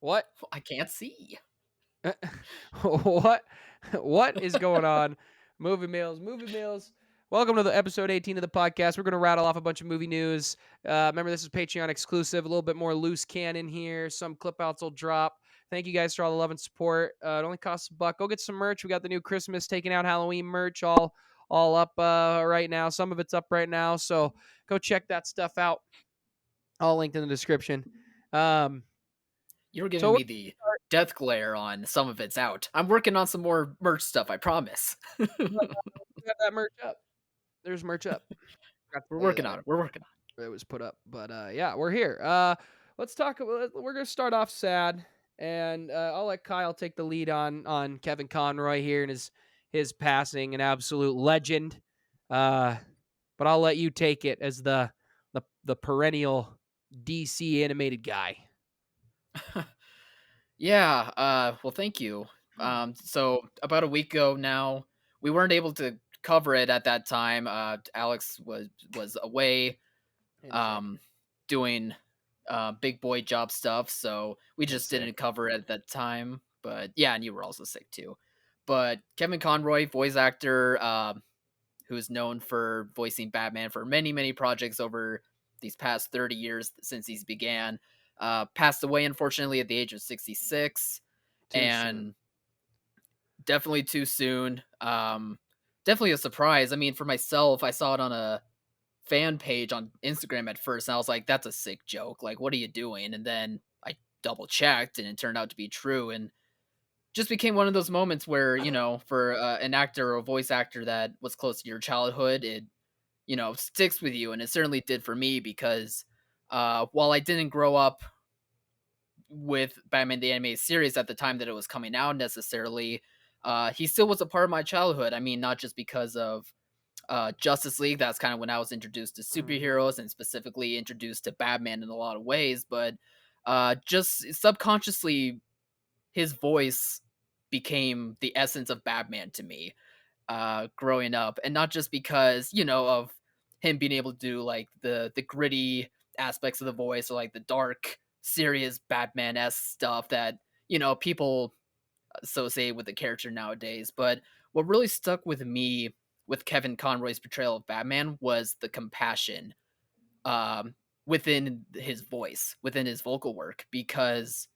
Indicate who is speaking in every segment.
Speaker 1: What?
Speaker 2: I can't see.
Speaker 1: what? What is going on? Movie Mills. Welcome to the episode 18 of the podcast. We're going to rattle off a bunch of movie news. Remember, this is Patreon exclusive, a little bit more loose cannon here. Some clip outs will drop. Thank you guys for all the love and support. It only costs $1. Go get some merch. We got the new Christmas taking out Halloween merch all up right now. Some of it's up right now, so go check that stuff out. All linked in the description. Um,
Speaker 2: You're giving
Speaker 1: so
Speaker 2: me the death glare on some of it's out. I'm working on some more merch stuff, I promise.
Speaker 1: we got that merch up. There's merch up. Forgot
Speaker 2: We're
Speaker 1: to say
Speaker 2: working
Speaker 1: that.
Speaker 2: on it. We're working on
Speaker 1: It was put up, but yeah, we're here. Let's talk. We're gonna start off sad, and I'll let Kyle take the lead on Kevin Conroy here and his passing, an absolute legend. But I'll let you take it as the perennial DC animated guy.
Speaker 2: it. Yeah, well, thank you. So about a week ago now, we weren't able to cover it at that time. Alex was away,
Speaker 1: And
Speaker 2: um, doing big boy job stuff, so we just didn't
Speaker 1: sick.
Speaker 2: cover it at that time. But yeah, and you were also sick too. But Kevin Conroy, voice actor, who is known for voicing Batman for many, many projects over these past 30 years since he's began. Passed away, unfortunately, at the age of 66,
Speaker 1: Too soon.
Speaker 2: and definitely too soon. Definitely a surprise. I mean, for myself, I saw it on a fan page on Instagram at first, and I was like, that's a sick joke. Like, what are you doing? And then I double checked, and it turned out to be true. And just became one of those moments where, for an actor or a voice actor that was close to your childhood, it sticks with you, and it certainly did for me because while I didn't grow up with Batman the Animated Series at the time that it was coming out necessarily, he still was a part of my childhood. I mean, not just because of Justice League. That's kind of when I was introduced to
Speaker 1: Mhm.
Speaker 2: superheroes and specifically introduced to Batman in a lot of ways, but just subconsciously, his voice became the essence of Batman to me growing up, and not just because of him being able to do like the gritty aspects of the voice or like the dark, serious Batman esque stuff that people associate with the character nowadays. But what really stuck with me with Kevin Conroy's portrayal of Batman was the compassion um, within his voice, within his vocal work, because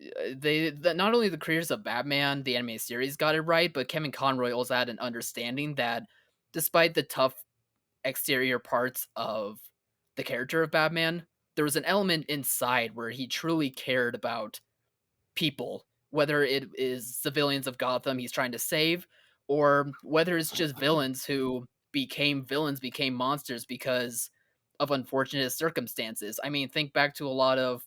Speaker 2: not only the creators of Batman, the anime series, got it right, but Kevin Conroy also had an understanding that despite the tough exterior parts of the character of Batman, there was an element inside where he truly cared about people, whether it is civilians of Gotham he's trying to save, or whether it's just villains who became monsters because of unfortunate circumstances. I mean, think back to a lot of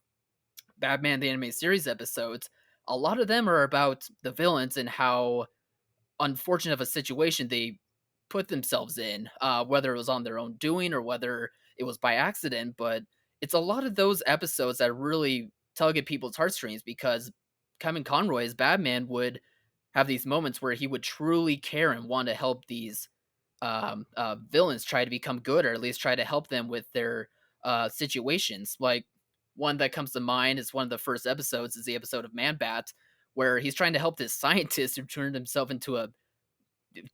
Speaker 2: Batman the Animated Series episodes. A lot of them are about the villains and how unfortunate of a situation they put themselves in, whether it was on their own doing or whether it was by accident. But it's a lot of those episodes that really tug at people's heartstrings because Kevin Conroy as Batman would have these moments where he would truly care and want to help these villains try to become good, or at least try to help them with their situations. Like one that comes to mind is one of the first episodes is the episode of Man Bat, where he's trying to help this scientist who turned himself into a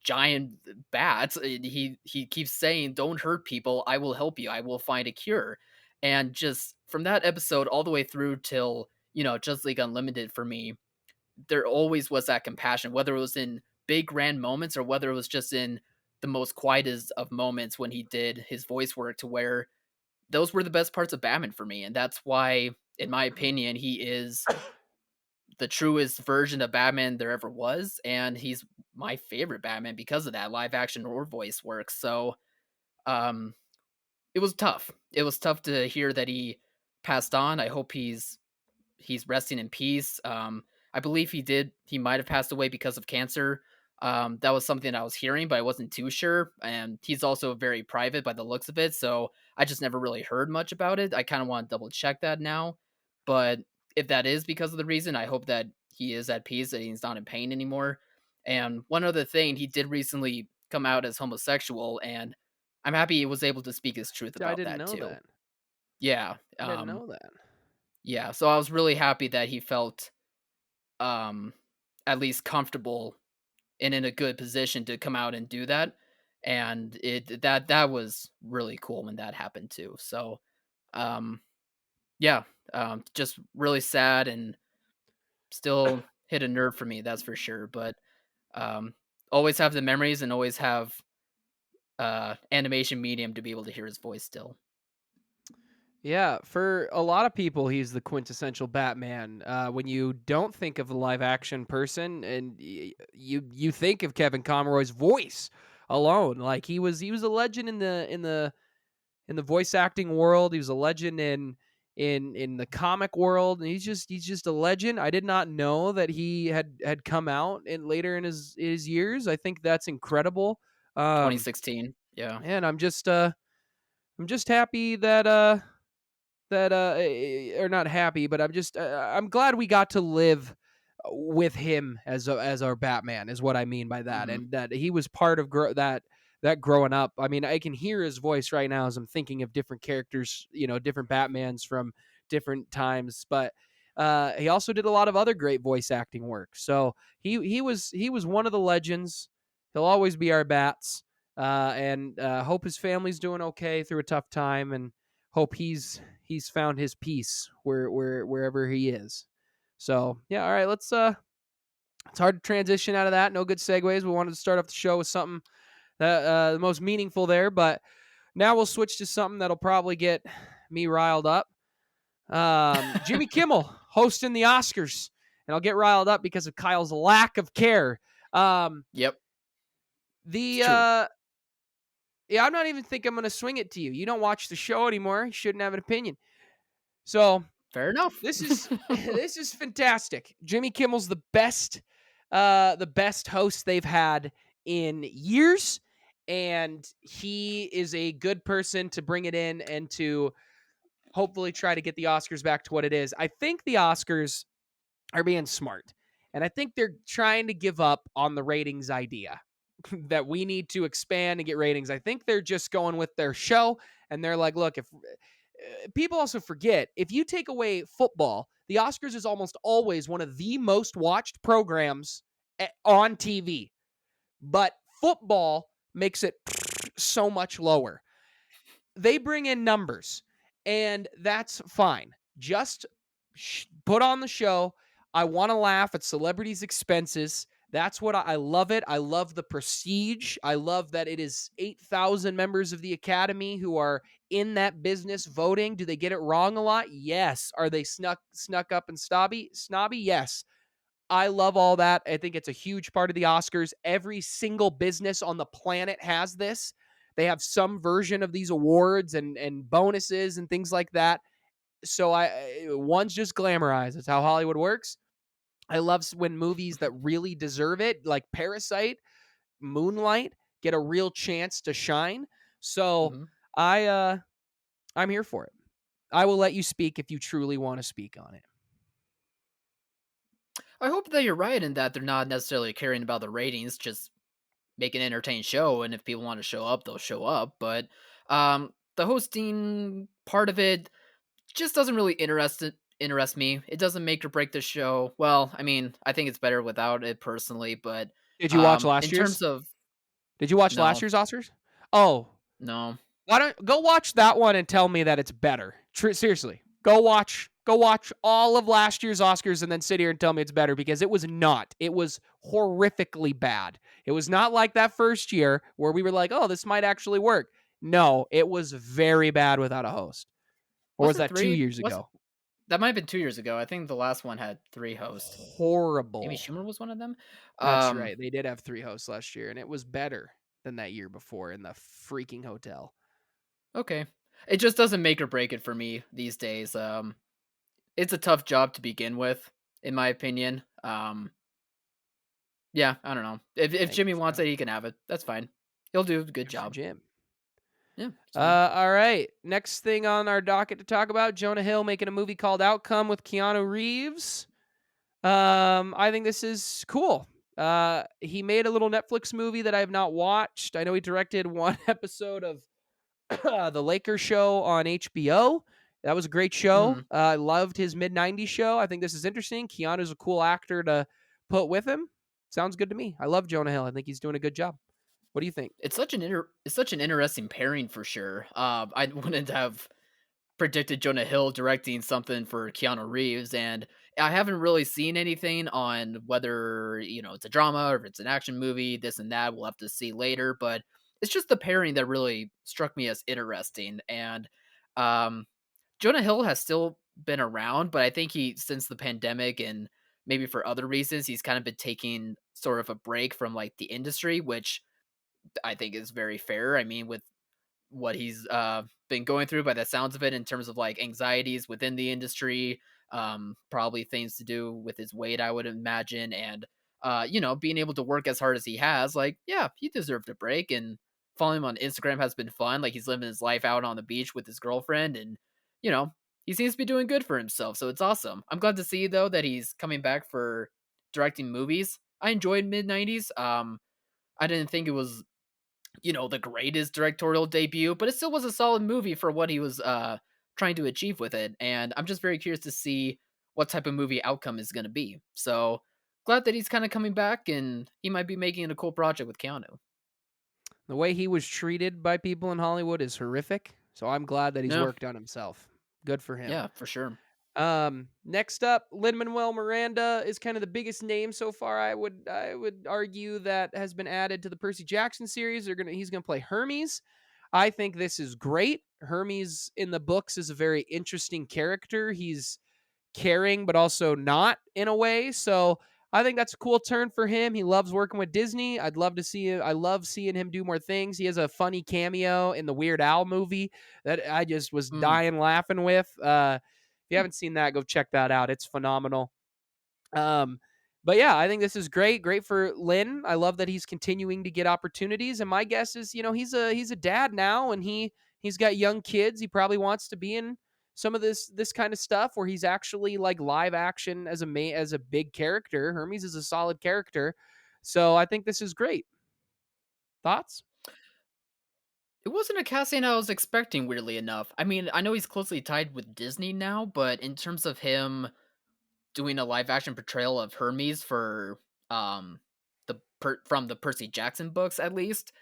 Speaker 2: giant bat. He keeps saying, "Don't hurt people. I will help you. I will find a cure." And just from that episode all the way through till Just League Unlimited for me, there always was that compassion, whether it was in big grand moments or whether it was just in the most quietest of moments when he did his voice work, to where those were the best parts of Batman for me. And that's why, in my opinion, he is the truest version of Batman there ever was, and he's my favorite Batman because of that live action or voice work. So, um, it was tough. It was tough to hear that he passed on. I hope he's resting in peace. I believe he might have passed away because of cancer. That was something I was hearing, but I wasn't too sure. And he's also very private by the looks of it, so I just never really heard much about it. I kind of want to double check that now. But if that is because of the reason, I hope that he is at peace, that he's not in pain anymore. And one other thing, he did recently come out as homosexual, and I'm happy he was able to speak his truth
Speaker 1: I
Speaker 2: about
Speaker 1: didn't
Speaker 2: that
Speaker 1: know
Speaker 2: too.
Speaker 1: that.
Speaker 2: Yeah.
Speaker 1: I didn't know that.
Speaker 2: Yeah, so I was really happy that he felt, um, at least comfortable and in a good position to come out and do that, and that was really cool when that happened too. So, um, yeah, just really sad and still hit a nerve for me, that's for sure. But um, always have the memories and always have animation medium to be able to hear his voice still.
Speaker 1: Yeah, for a lot of people, he's the quintessential Batman. When you don't think of a live action person, and you think of Kevin Conroy's voice alone, like he was a legend in the voice acting world. He was a legend in the comic world, and he's just a legend. I did not know that he had come out in later in his years. I think that's incredible. Um,
Speaker 2: 2016, yeah.
Speaker 1: and I'm just happy that or not happy, but I'm glad we got to live with him as our Batman is what I mean by that,
Speaker 2: Mhm.
Speaker 1: and that he was part of that growing up. I mean, I can hear his voice right now as I'm thinking of different characters, different Batmans from different times, but he also did a lot of other great voice acting work. So he was one of the legends. He'll always be our Bats, and hope his family's doing okay through a tough time, and hope he's found his peace wherever he is. So yeah, all right, let's it's hard to transition out of that. No good segues. We wanted to start off the show with something that the most meaningful there, but now we'll switch to something that'll probably get me riled up. Jimmy Kimmel hosting the Oscars, and I'll get riled up because of Kyle's lack of care. Um,
Speaker 2: Yep, it's
Speaker 1: the
Speaker 2: true.
Speaker 1: Yeah, I'm not even think I'm gonna swing it to you. You don't watch the show anymore. You shouldn't have an opinion. So
Speaker 2: Fair enough.
Speaker 1: this is this is fantastic. Jimmy Kimmel's the best host they've had in years, and he is a good person to bring it in and to hopefully try to get the Oscars back to what it is. I think the Oscars are being smart, and I think they're trying to give up on the ratings idea that we need to expand and get ratings. I think they're just going with their show, and they're like, look, if people also forget, if you take away football, the Oscars is almost always one of the most watched programs on TV. But football makes it so much lower. They bring in numbers, and that's fine. Just put on the show. I want to laugh at celebrities' expenses. That's what I love it. I love the prestige. I love that it is 8,000 members of the Academy who are in that business voting. Do they get it wrong a lot? Yes. Are they snuck up and snobby? Yes. I love all that. I think it's a huge part of the Oscars. Every single business on the planet has this. They have some version of these awards and bonuses and things like that. So one's just glamorized. It's how Hollywood works. I love when movies that really deserve it, like Parasite, Moonlight, get a real chance to shine. So
Speaker 2: Mhm.
Speaker 1: I I'm here for it. I will let you speak if you truly want to speak on it.
Speaker 2: I hope that you're right in that they're not necessarily caring about the ratings, just make an entertaining show, and if people want to show up, they'll show up. But the hosting part of it just doesn't really interest me. It doesn't make or break the show. Well, I mean, I think it's better without it personally, but
Speaker 1: Did you watch
Speaker 2: in
Speaker 1: last
Speaker 2: terms
Speaker 1: year's?
Speaker 2: of
Speaker 1: Did you watch last
Speaker 2: no,
Speaker 1: year's Oscars? Oh,
Speaker 2: no.
Speaker 1: why don't go watch that one and tell me that it's better? Seriously, go watch all of last year's Oscars and then sit here and tell me it's better because it was not. It was horrifically bad. It was not like that first year where we were like, "Oh, this might actually work." No, it was very bad without a host. Or was
Speaker 2: Wasn't
Speaker 1: that 2
Speaker 2: 3
Speaker 1: years
Speaker 2: was
Speaker 1: ago?
Speaker 2: that might have been 2 years ago. I think the last one had 3 hosts. Amy
Speaker 1: Horrible.
Speaker 2: Schumer was one of them.
Speaker 1: That's
Speaker 2: Um,
Speaker 1: right. They did have 3 hosts last year and it was better than that year before in the freaking hotel.
Speaker 2: okay. It just doesn't make or break it for me these days. It's a tough job to begin with, in my opinion. Yeah, I don't know. If
Speaker 1: Thank
Speaker 2: Jimmy
Speaker 1: you,
Speaker 2: wants
Speaker 1: sir.
Speaker 2: it, he can have it. That's fine. He'll do a good
Speaker 1: Good for
Speaker 2: job.
Speaker 1: Jim.
Speaker 2: Yeah, it's fine.
Speaker 1: All right. Next thing on our docket to talk about: Jonah Hill making a movie called Outcome with Keanu Reeves. I think this is cool. He made a little Netflix movie that I have not watched. I know he directed one episode of the Lakers show on HBO. That was a great show.
Speaker 2: Mhm.
Speaker 1: I loved his mid '90s show. I think this is interesting. Keanu's a cool actor to put with him. Sounds good to me. I love Jonah Hill. I think he's doing a good job. What do you think?
Speaker 2: It's such an interesting pairing for sure. I wouldn't have predicted Jonah Hill directing something for Keanu Reeves, and I haven't really seen anything on whether, it's a drama or if it's an action movie, this and that. We'll have to see later, but it's just the pairing that really struck me as interesting. And um, Jonah Hill has still been around, but I think since the pandemic and maybe for other reasons, he's kind of been taking sort of a break from like the industry, which I think is very fair. I mean, with what he's been going through by the sounds of it in terms of like anxieties within the industry, probably things to do with his weight, I would imagine, and being able to work as hard as he has, like, yeah, he deserved a break. And following him on Instagram has been fun. Like, he's living his life out on the beach with his girlfriend, and you know, he seems to be doing good for himself. So it's awesome. I'm glad to see though that he's coming back for directing movies. I enjoyed mid '90s. I didn't think it was the greatest directorial debut, but it still was a solid movie for what he was trying to achieve with it. And I'm just very curious to see what type of movie outcome is going to be. So glad that he's kind of coming back and he might be making it a cool project with Keanu.
Speaker 1: The way he was treated by people in Hollywood is horrific. So I'm glad that he's
Speaker 2: No,
Speaker 1: worked on himself. Good for him.
Speaker 2: yeah, for sure.
Speaker 1: Next up, Lin-Manuel Miranda is kind of the biggest name so far. I would argue that has been added to the Percy Jackson series. He's gonna play Hermes. I think this is great. Hermes in the books is a very interesting character. He's caring, but also not in a way. So I think that's a cool turn for him. He loves working with Disney. I'd love to see him. I love seeing him do more things. He has a funny cameo in the Weird Al movie that I just was
Speaker 2: Mm.
Speaker 1: dying laughing with. If you haven't seen that, go check that out. It's phenomenal. Um, but yeah, I think this is great. Great for Lynn. I love that he's continuing to get opportunities. And my guess is, he's a dad now, and he's got young kids. He probably wants to be in some of this kind of stuff where he's actually like live action as a big character. Hermes is a solid character, so I think this is great. Thoughts?
Speaker 2: It wasn't a casting I was expecting, weirdly enough. I mean, I know he's closely tied with Disney now, but in terms of him doing a live action portrayal of Hermes for from the Percy Jackson books, at least,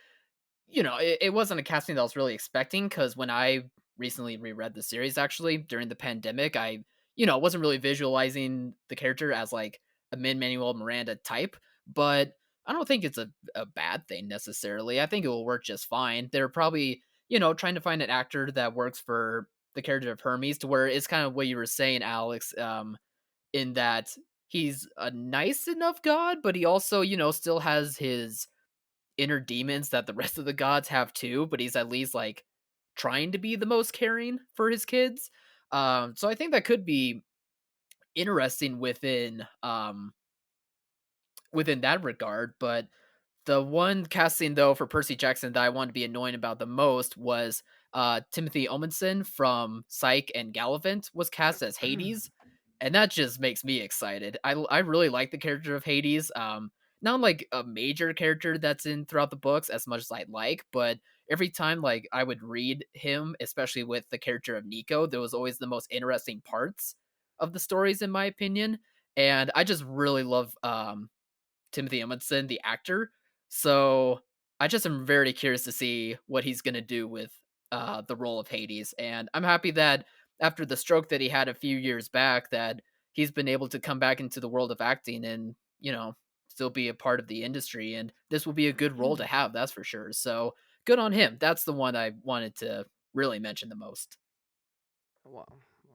Speaker 2: it wasn't a casting that I was really expecting because when I recently reread the series, actually during the pandemic, I wasn't really visualizing the character as like a Min Manuel Miranda type, but I don't think it's a bad thing necessarily. I think it will work just fine. They're probably trying to find an actor that works for the character of Hermes to where it's kind of what you were saying, Alex. In that he's a nice enough god, but he also still has his inner demons that the rest of the gods have too, but he's at least like trying to be the most caring for his kids. So I think that could be interesting within that regard. But the one casting though for Percy Jackson that I wanted to be annoying about the most was Timothy Omenson from Psych and Gallivant was cast as Hades, and that just makes me excited. I really like the character of Hades. Not like a major character that's in throughout the books as much as I'd like, but every time like I would read him, especially with the character of Nico, there was always the most interesting parts of the stories, in my opinion. And I just really love Timothy Edmondson, the actor. So I just am very curious to see what he's going to do with the role of Hades. And I'm happy that after the stroke that he had a few years back, that he's been able to come back into the world of acting and still be a part of the industry. And this will be a good role to have, that's for sure. So good on him. That's the one I wanted to really mention the most.
Speaker 1: Wow,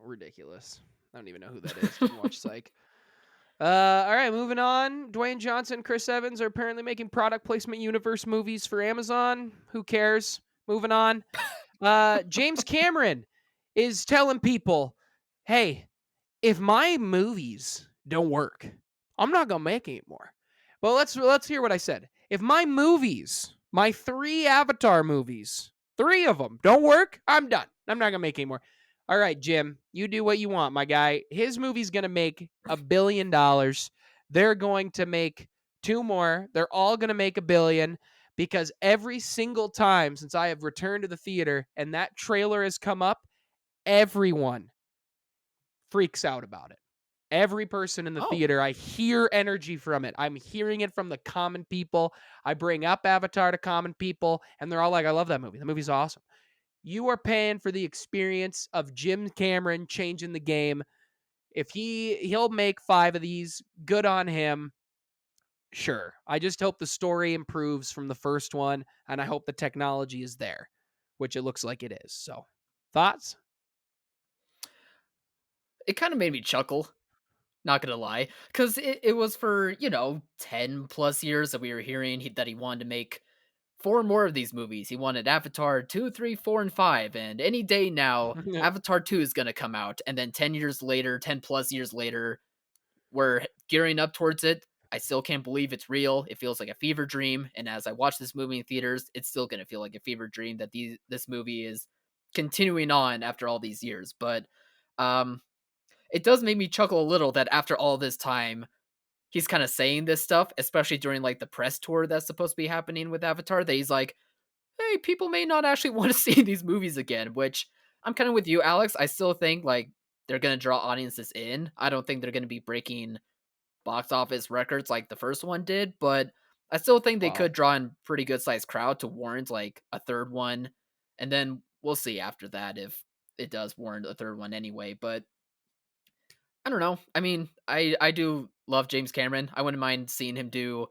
Speaker 1: ridiculous. I don't even know who that is. Didn't watch Psych. All right, moving on. Dwayne Johnson, Chris Evans are apparently making product placement universe movies for Amazon. Who cares? Moving on. James Cameron is telling people, "Hey, if my movies don't work, I'm not gonna make any more." Well, let's hear what I said. If my movies, my 3 Avatar movies, 3 of them don't work, I'm done. I'm not gonna make any more. All right, Jim, you do what you want, my guy. His movie's gonna make $1 billion. They're going to make 2 more. They're all gonna make $1 billion because every single time since I have returned to the theater and that trailer has come up, everyone freaks out about it. Every person in the
Speaker 2: Oh,
Speaker 1: theater, I hear energy from it. I'm hearing it from the common people. I bring up Avatar to common people, and they're all like, I love that movie. The movie's awesome. You are paying for the experience of Jim Cameron changing the game. If he'll make 5 of these, good on him. Sure. I just hope the story improves from the first one, and I hope the technology is there, which it looks like it is. So, thoughts?
Speaker 2: it kind of made me chuckle. Not gonna lie, because it was for 10 plus years that we were hearing that he wanted to make 4 more of these movies. He wanted Avatar 2, 3, 4, and 5, and any day now, Avatar 2 is gonna come out, and then 10 years later, 10 plus years later, we're gearing up towards it. I still can't believe it's real. It feels like a fever dream, and as I watch this movie in theaters, it's still gonna feel like a fever dream that this movie is continuing on after all these years. But um, it does make me chuckle a little that after all this time, he's kind of saying this stuff, especially during like the press tour that's supposed to be happening with Avatar. That he's like, "Hey, people may not actually want to see these movies again." Which I'm kind of with you, Alex. I still think like they're gonna draw audiences in. I don't think they're gonna be breaking box office records like the first one did, but I still think they
Speaker 1: Wow.
Speaker 2: could draw in pretty good sized crowd to warrant like a third one, and then we'll see after that if it does warrant a third one anyway. But I don't know. I mean, I do love James Cameron. I wouldn't mind seeing him do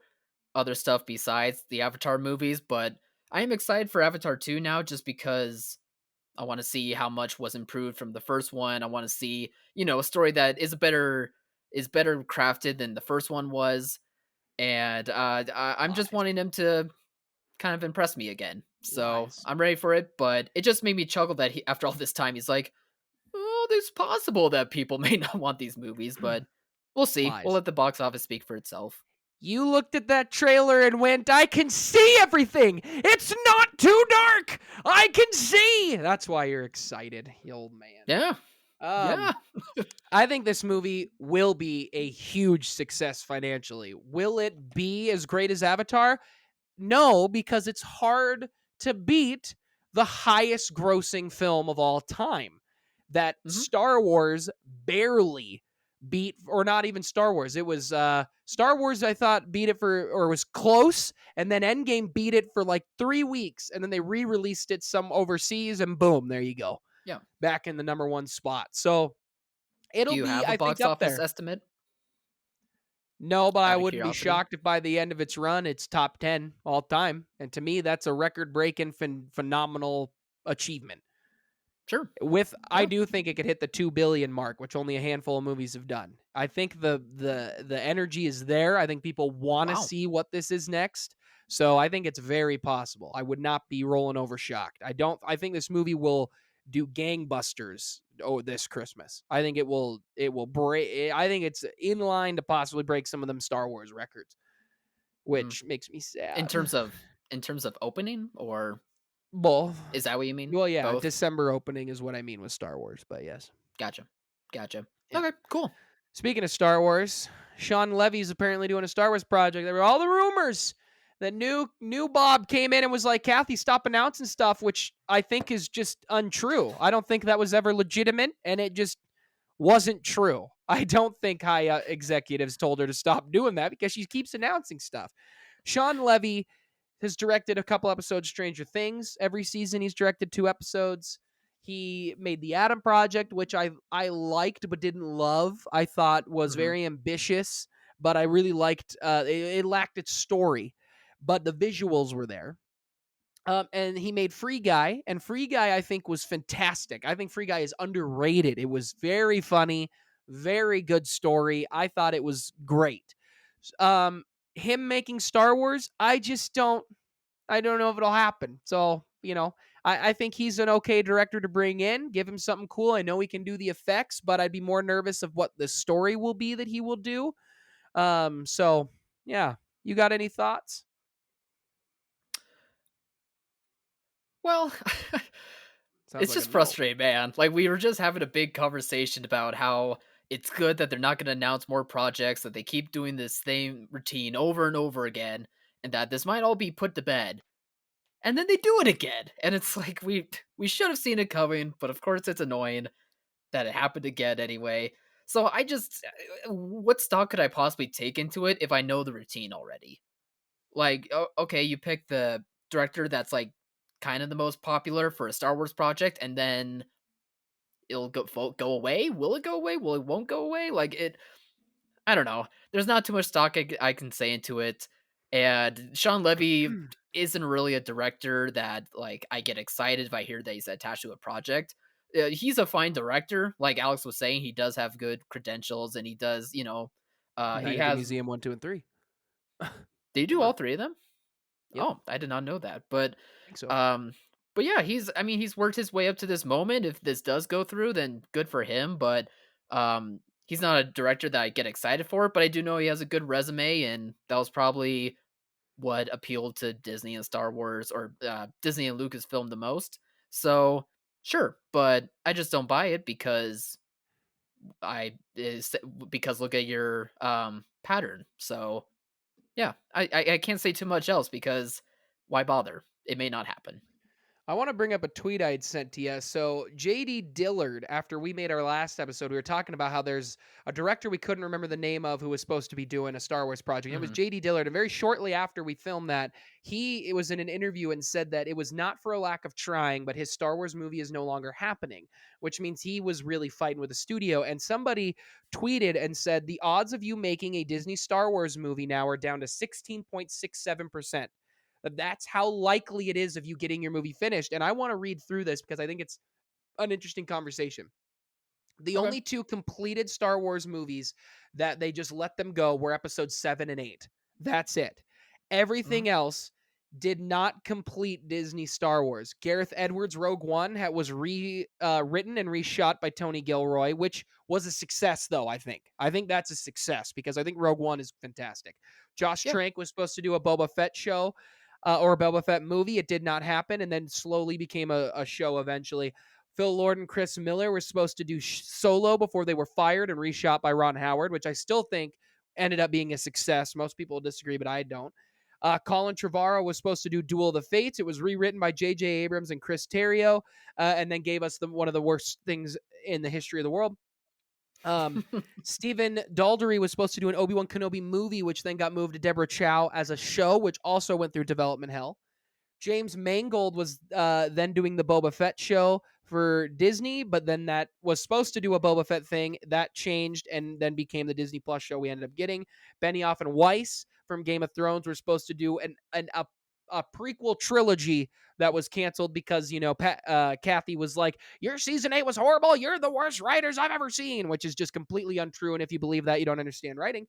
Speaker 2: other stuff besides the Avatar movies, but I am excited for Avatar 2 now just because I want to see how much was improved from the first one. I want to see, a story that is better crafted than the first one was, and I'm just
Speaker 1: Lies.
Speaker 2: wanting him to kind of impress me again. So
Speaker 1: Lies.
Speaker 2: I'm ready for it, but it just made me chuckle that after all this time, he's like, "Oh, it's possible that people may not want these movies, but we'll see. We'll
Speaker 1: Lies.
Speaker 2: let the box office speak for itself."
Speaker 1: You looked at that trailer and went, I can see everything. It's not too dark. I can see. That's why you're excited, you old man.
Speaker 2: Yeah,
Speaker 1: Um,
Speaker 2: yeah.
Speaker 1: I think this movie will be a huge success financially. Will it be as great as Avatar? No, because it's hard to beat the highest grossing film of all time. That
Speaker 2: hmm
Speaker 1: Star Wars barely beat, or not even Star Wars. It was Star Wars, I thought, beat it for, or was close, and then Endgame beat it for like 3 weeks, and then they re released it some overseas, and boom, there you go.
Speaker 2: Yeah.
Speaker 1: Back in the number one spot. So
Speaker 2: Do
Speaker 1: it'll
Speaker 2: you
Speaker 1: be,
Speaker 2: have a
Speaker 1: I think,
Speaker 2: box
Speaker 1: up
Speaker 2: office
Speaker 1: there.
Speaker 2: estimate
Speaker 1: No, but I
Speaker 2: out of
Speaker 1: wouldn't be
Speaker 2: curiosity?
Speaker 1: shocked if by the end of its run, it's top 10 all time. And to me, that's a record breaking phenomenal achievement. I
Speaker 2: Yeah.
Speaker 1: do think it could hit the 2 billion mark, which only a handful of movies have done. I think the energy is there. I think people want to
Speaker 2: Wow.
Speaker 1: see what this is next. So I think it's very possible. I would not be rolling over shocked. I think this movie will do gangbusters this Christmas. I think it will break. I think it's in line to possibly break some of them Star Wars records,
Speaker 2: Mm.
Speaker 1: which makes me
Speaker 2: In
Speaker 1: sad.
Speaker 2: terms of in terms of opening, or
Speaker 1: Both.
Speaker 2: is that what you mean?
Speaker 1: Well, yeah,
Speaker 2: Both?
Speaker 1: December opening is what I mean with Star Wars, but yes.
Speaker 2: Gotcha. Gotcha.
Speaker 1: Yeah.
Speaker 2: Okay, cool.
Speaker 1: Speaking of Star Wars, Sean Levy's apparently doing a Star Wars project. There were all the rumors that new Bob came in and was like, Kathy, stop announcing stuff, which I think is just untrue. I don't think that was ever legitimate, and it just wasn't true. I don't think high executives told her to stop doing that because she keeps announcing stuff. Sean Levy has directed a couple episodes of Stranger Things. Every season, he's directed 2 episodes. He made the Adam Project, which I liked but didn't love. I thought was
Speaker 2: Mhm.
Speaker 1: very ambitious, but I really liked. It lacked its story, but the visuals were there. And he made Free Guy, and Free Guy I think was fantastic. I think Free Guy is underrated. It was very funny, very good story. I thought it was great. Um, him making Star Wars, I don't know if it'll happen. So, I think he's an okay director to bring in. Give him something cool. I know he can do the effects, but I'd be more nervous of what the story will be that he will do. So yeah. You got any thoughts?
Speaker 2: Well,
Speaker 1: Sounds
Speaker 2: it's
Speaker 1: like a
Speaker 2: just
Speaker 1: no.
Speaker 2: frustrating, man. Like we were just having a big conversation about how it's good that they're not going to announce more projects, that they keep doing this same routine over and over again, and that this might all be put to bed. and then they do it again, and it's like we should have seen it coming, but of course it's annoying that it happened again anyway. So I just what stock could I possibly take into it if I know the routine already? Like, okay, you pick the director that's like kind of the most popular for a Star Wars project, and then it'll go away. Will it go away? Will it won't go away? Like it, I don't know. There's not too much stock I can say into it. And Sean Levy isn't really a director that like I get excited if I hear that he's attached to a project. He's a fine director, like Alex was saying. He does have good credentials, and he does, he
Speaker 1: Night at the
Speaker 2: has.
Speaker 1: Museum 1, 2, and 3.
Speaker 2: Did you do all three of them?
Speaker 1: Yep,
Speaker 2: Oh, I did not know that. But
Speaker 1: I think so.
Speaker 2: um but yeah, he's worked his way up to this moment. If this does go through, then good for him, but he's not a director that I get excited for, but I do know he has a good resume, and that was probably what appealed to Disney and Star Wars, or Disney and Lucasfilm the most. So, sure, but I just don't buy it I is because look at your pattern. So, yeah, I can't say too much else because why bother? It may not happen.
Speaker 1: I want to bring up a tweet I'd sent to you. So, JD Dillard, after we made our last episode, we were talking about how there's a director we couldn't remember the name of who was supposed to be doing a Star Wars project. It was
Speaker 2: Mhm.
Speaker 1: JD Dillard. And very shortly after we filmed that, it was in an interview and said that it was not for a lack of trying, but his Star Wars movie is no longer happening, which means he was really fighting with the studio. And somebody tweeted and said the odds of you making a Disney Star Wars movie now are down to 16.67%. That's how likely it is of you getting your movie finished. And I want to read through this because I think it's an interesting conversation. The
Speaker 2: Okay.
Speaker 1: only two completed Star Wars movies that they just let them go were episodes 7 and 8. That's it.
Speaker 2: Mhm.
Speaker 1: Everything else did not complete Disney Star Wars. Gareth Edwards' Rogue One was written and reshot by Tony Gilroy, which was a success, though, I think. I think that's a success because I think Rogue One is fantastic. Josh
Speaker 2: Yeah.
Speaker 1: Trank was supposed to do a Boba Fett show or a Boba Fett movie. It did not happen and then slowly became a show eventually. Phil Lord and Chris Miller were supposed to do Solo before they were fired and reshot by Ron Howard, which I still think ended up being a success. Most people disagree, but I don't. Colin Trevorrow was supposed to do Duel of the Fates. It was rewritten by J.J. Abrams and Chris Terrio, and then gave us one of the worst things in the history of the world. Stephen Daldry was supposed to do an Obi-Wan Kenobi movie, which then got moved to Deborah Chow as a show, which also went through development hell. James Mangold was then doing the Boba Fett show for Disney, but then that was supposed to do a Boba Fett thing. That changed and then became the Disney Plus show we ended up getting. Benioff and Weiss from Game of Thrones were supposed to do a prequel trilogy that was canceled because, Kathy was like, your season 8 was horrible. You're the worst writers I've ever seen, which is just completely untrue. And if you believe that, you don't understand writing.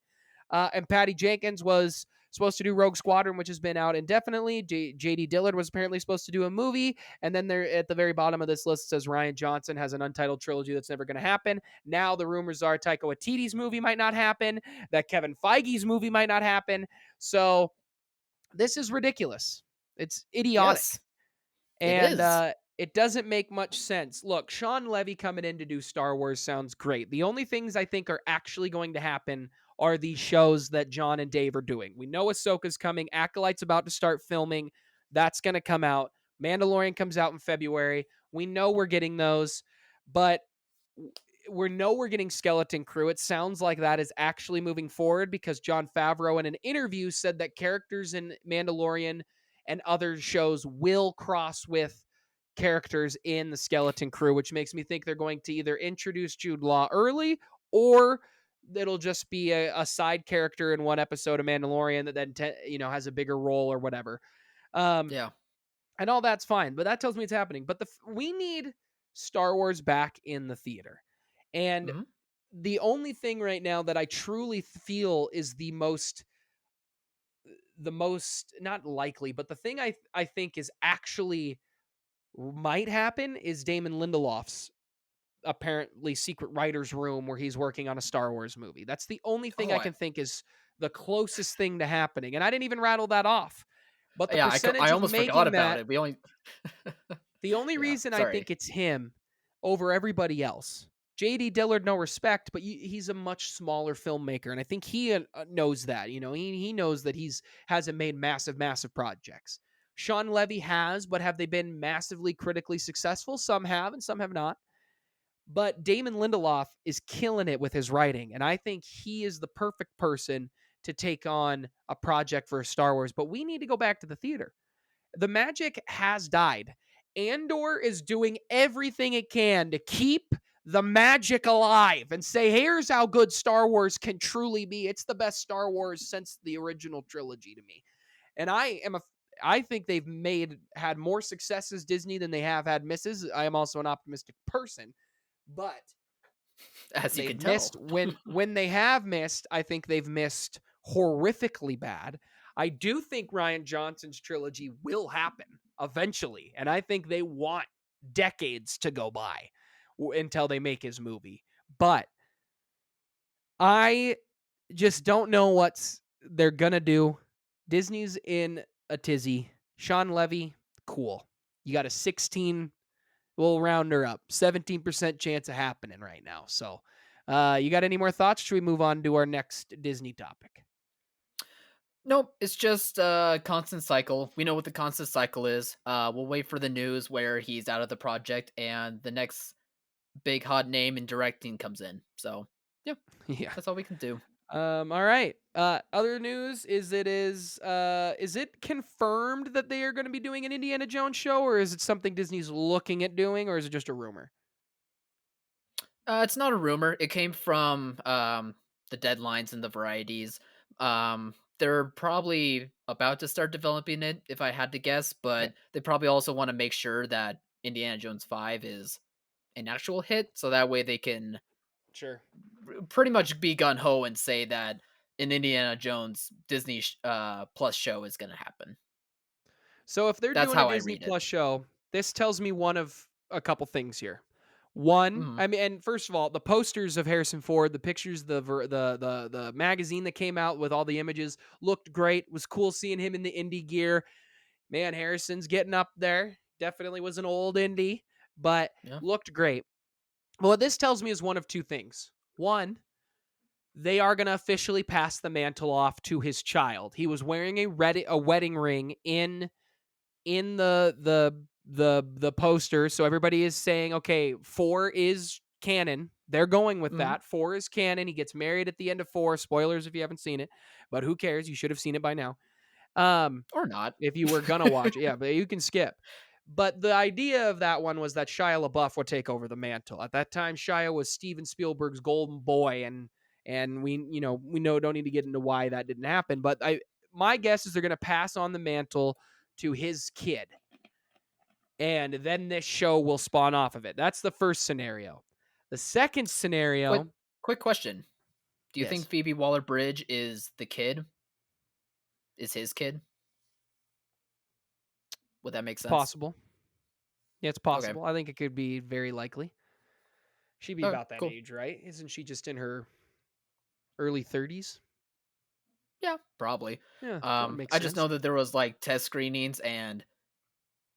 Speaker 1: And Patty Jenkins was supposed to do Rogue Squadron, which has been out indefinitely. J.D. Dillard was apparently supposed to do a movie. And then there at the very bottom of this list says Rian Johnson has an untitled trilogy that's never going to happen. Now the rumors are Taika Waititi's movie might not happen, that Kevin Feige's movie might not happen. So this is ridiculous. It's idiotic.
Speaker 2: Yes, it
Speaker 1: And
Speaker 2: is.
Speaker 1: it doesn't make much sense. Look, Sean Levy coming in to do Star Wars sounds great. The only things I think are actually going to happen are these shows that John and Dave are doing. We know Ahsoka's coming. Acolyte's about to start filming. That's going to come out. Mandalorian comes out in February. We know we're getting those, but we're getting Skeleton Crew. It sounds like that is actually moving forward because Jon Favreau in an interview said that characters in Mandalorian and other shows will cross with characters in the Skeleton Crew, which makes me think they're going to either introduce Jude Law early or it'll just be a side character in one episode of Mandalorian that then has a bigger role or whatever. Um,
Speaker 2: Yeah.
Speaker 1: and all that's fine, but that tells me it's happening. But we need Star Wars back in the theater. And
Speaker 2: Mhm.
Speaker 1: the only thing right now that I truly feel is the most not likely, but the thing I think is actually might happen is Damon Lindelof's apparently secret writer's room where he's working on a Star Wars movie. That's the only thing
Speaker 2: Oh,
Speaker 1: I can think is the closest thing to happening. And I didn't even rattle that off. But the
Speaker 2: yeah, I
Speaker 1: percentage of
Speaker 2: almost forgot
Speaker 1: making
Speaker 2: about
Speaker 1: that,
Speaker 2: it. We only
Speaker 1: the only
Speaker 2: Yeah,
Speaker 1: reason I
Speaker 2: sorry.
Speaker 1: think it's him over everybody else, JD Dillard, no respect, but he's a much smaller filmmaker. And I think he knows that. He knows that he's hasn't made massive projects. Sean Levy has, but have they been massively critically successful? Some have, and some have not. But Damon Lindelof is killing it with his writing, and I think he is the perfect person to take on a project for Star Wars. But we need to go back to the theater. The magic has died. Andor is doing everything it can to keep the magic alive and say, here's how good Star Wars can truly be. It's the best Star Wars since the original trilogy to me. And I think they've had more successes Disney than they have had misses. I am also an optimistic person, but
Speaker 2: As you
Speaker 1: they've
Speaker 2: can tell.
Speaker 1: missed when they have missed, I think they've missed horrifically bad. I do think Ryan Johnson's trilogy will happen eventually, and I think they want decades to go by until they make his movie. But I just don't know what they're gonna do. Disney's in a tizzy. Sean Levy, cool. You got a 16. We'll round her up. 17% chance of happening right now. So, you got any more thoughts? Should we move on to our next Disney topic?
Speaker 2: Nope, it's just a constant cycle. We know what the constant cycle is. We'll wait for the news where he's out of the project and the next big hot name in directing comes in. So, yeah,
Speaker 1: Yeah.
Speaker 2: that's all we can do.
Speaker 1: All right. Other news is it confirmed that they are going to be doing an Indiana Jones show, or is it something Disney's looking at doing, or is it just a rumor?
Speaker 2: It's not a rumor. It came from the deadlines and the varieties. They're probably about to start developing it, if I had to guess,
Speaker 1: Okay.
Speaker 2: but they probably also want to make sure that Indiana Jones 5 is an actual hit, so that way they can
Speaker 1: Sure.
Speaker 2: pretty much be gun ho and say that an Indiana Jones Disney Plus show is going to happen.
Speaker 1: So if they're
Speaker 2: That's
Speaker 1: doing a
Speaker 2: how I
Speaker 1: Disney
Speaker 2: read it.
Speaker 1: Plus show, this tells me one of a couple things here. One,
Speaker 2: Mhm.
Speaker 1: I mean, and first of all, the posters of Harrison Ford, the pictures, the magazine that came out with all the images looked great. It was cool seeing him in the indie gear. Man, Harrison's getting up there. Definitely was an old indie, but
Speaker 2: Yeah.
Speaker 1: looked great. Well, what this tells me is one of two things. One, they are going to officially pass the mantle off to his child. He was wearing a wedding ring in the poster, so everybody is saying, okay, 4 is canon. They're going with
Speaker 2: Mhm.
Speaker 1: that. 4 is canon. He gets married at the end of 4. Spoilers if you haven't seen it, but who cares? You should have seen it by now. Um,
Speaker 2: Or not.
Speaker 1: if you were gonna watch it, yeah, but you can skip. But the idea of that one was that Shia LaBeouf would take over the mantle. At that time, Shia was Steven Spielberg's golden boy, and we don't need to get into why that didn't happen. But my guess is they're gonna pass on the mantle to his kid, and then this show will spawn off of it. That's the first scenario. The second
Speaker 2: Quick
Speaker 1: scenario,
Speaker 2: quick question. Do you think
Speaker 1: yes,
Speaker 2: Phoebe Waller-Bridge is the kid? Is his kid? Would that make
Speaker 1: it's
Speaker 2: sense?
Speaker 1: possible. Yeah, it's
Speaker 2: Okay.
Speaker 1: possible. I think it could be very likely. She'd be
Speaker 2: Okay,
Speaker 1: about that
Speaker 2: cool.
Speaker 1: age, right? Isn't she just in her early 30s?
Speaker 2: Yeah, probably.
Speaker 1: Yeah, that would make
Speaker 2: I just
Speaker 1: sense.
Speaker 2: know that there was, like, test screenings, and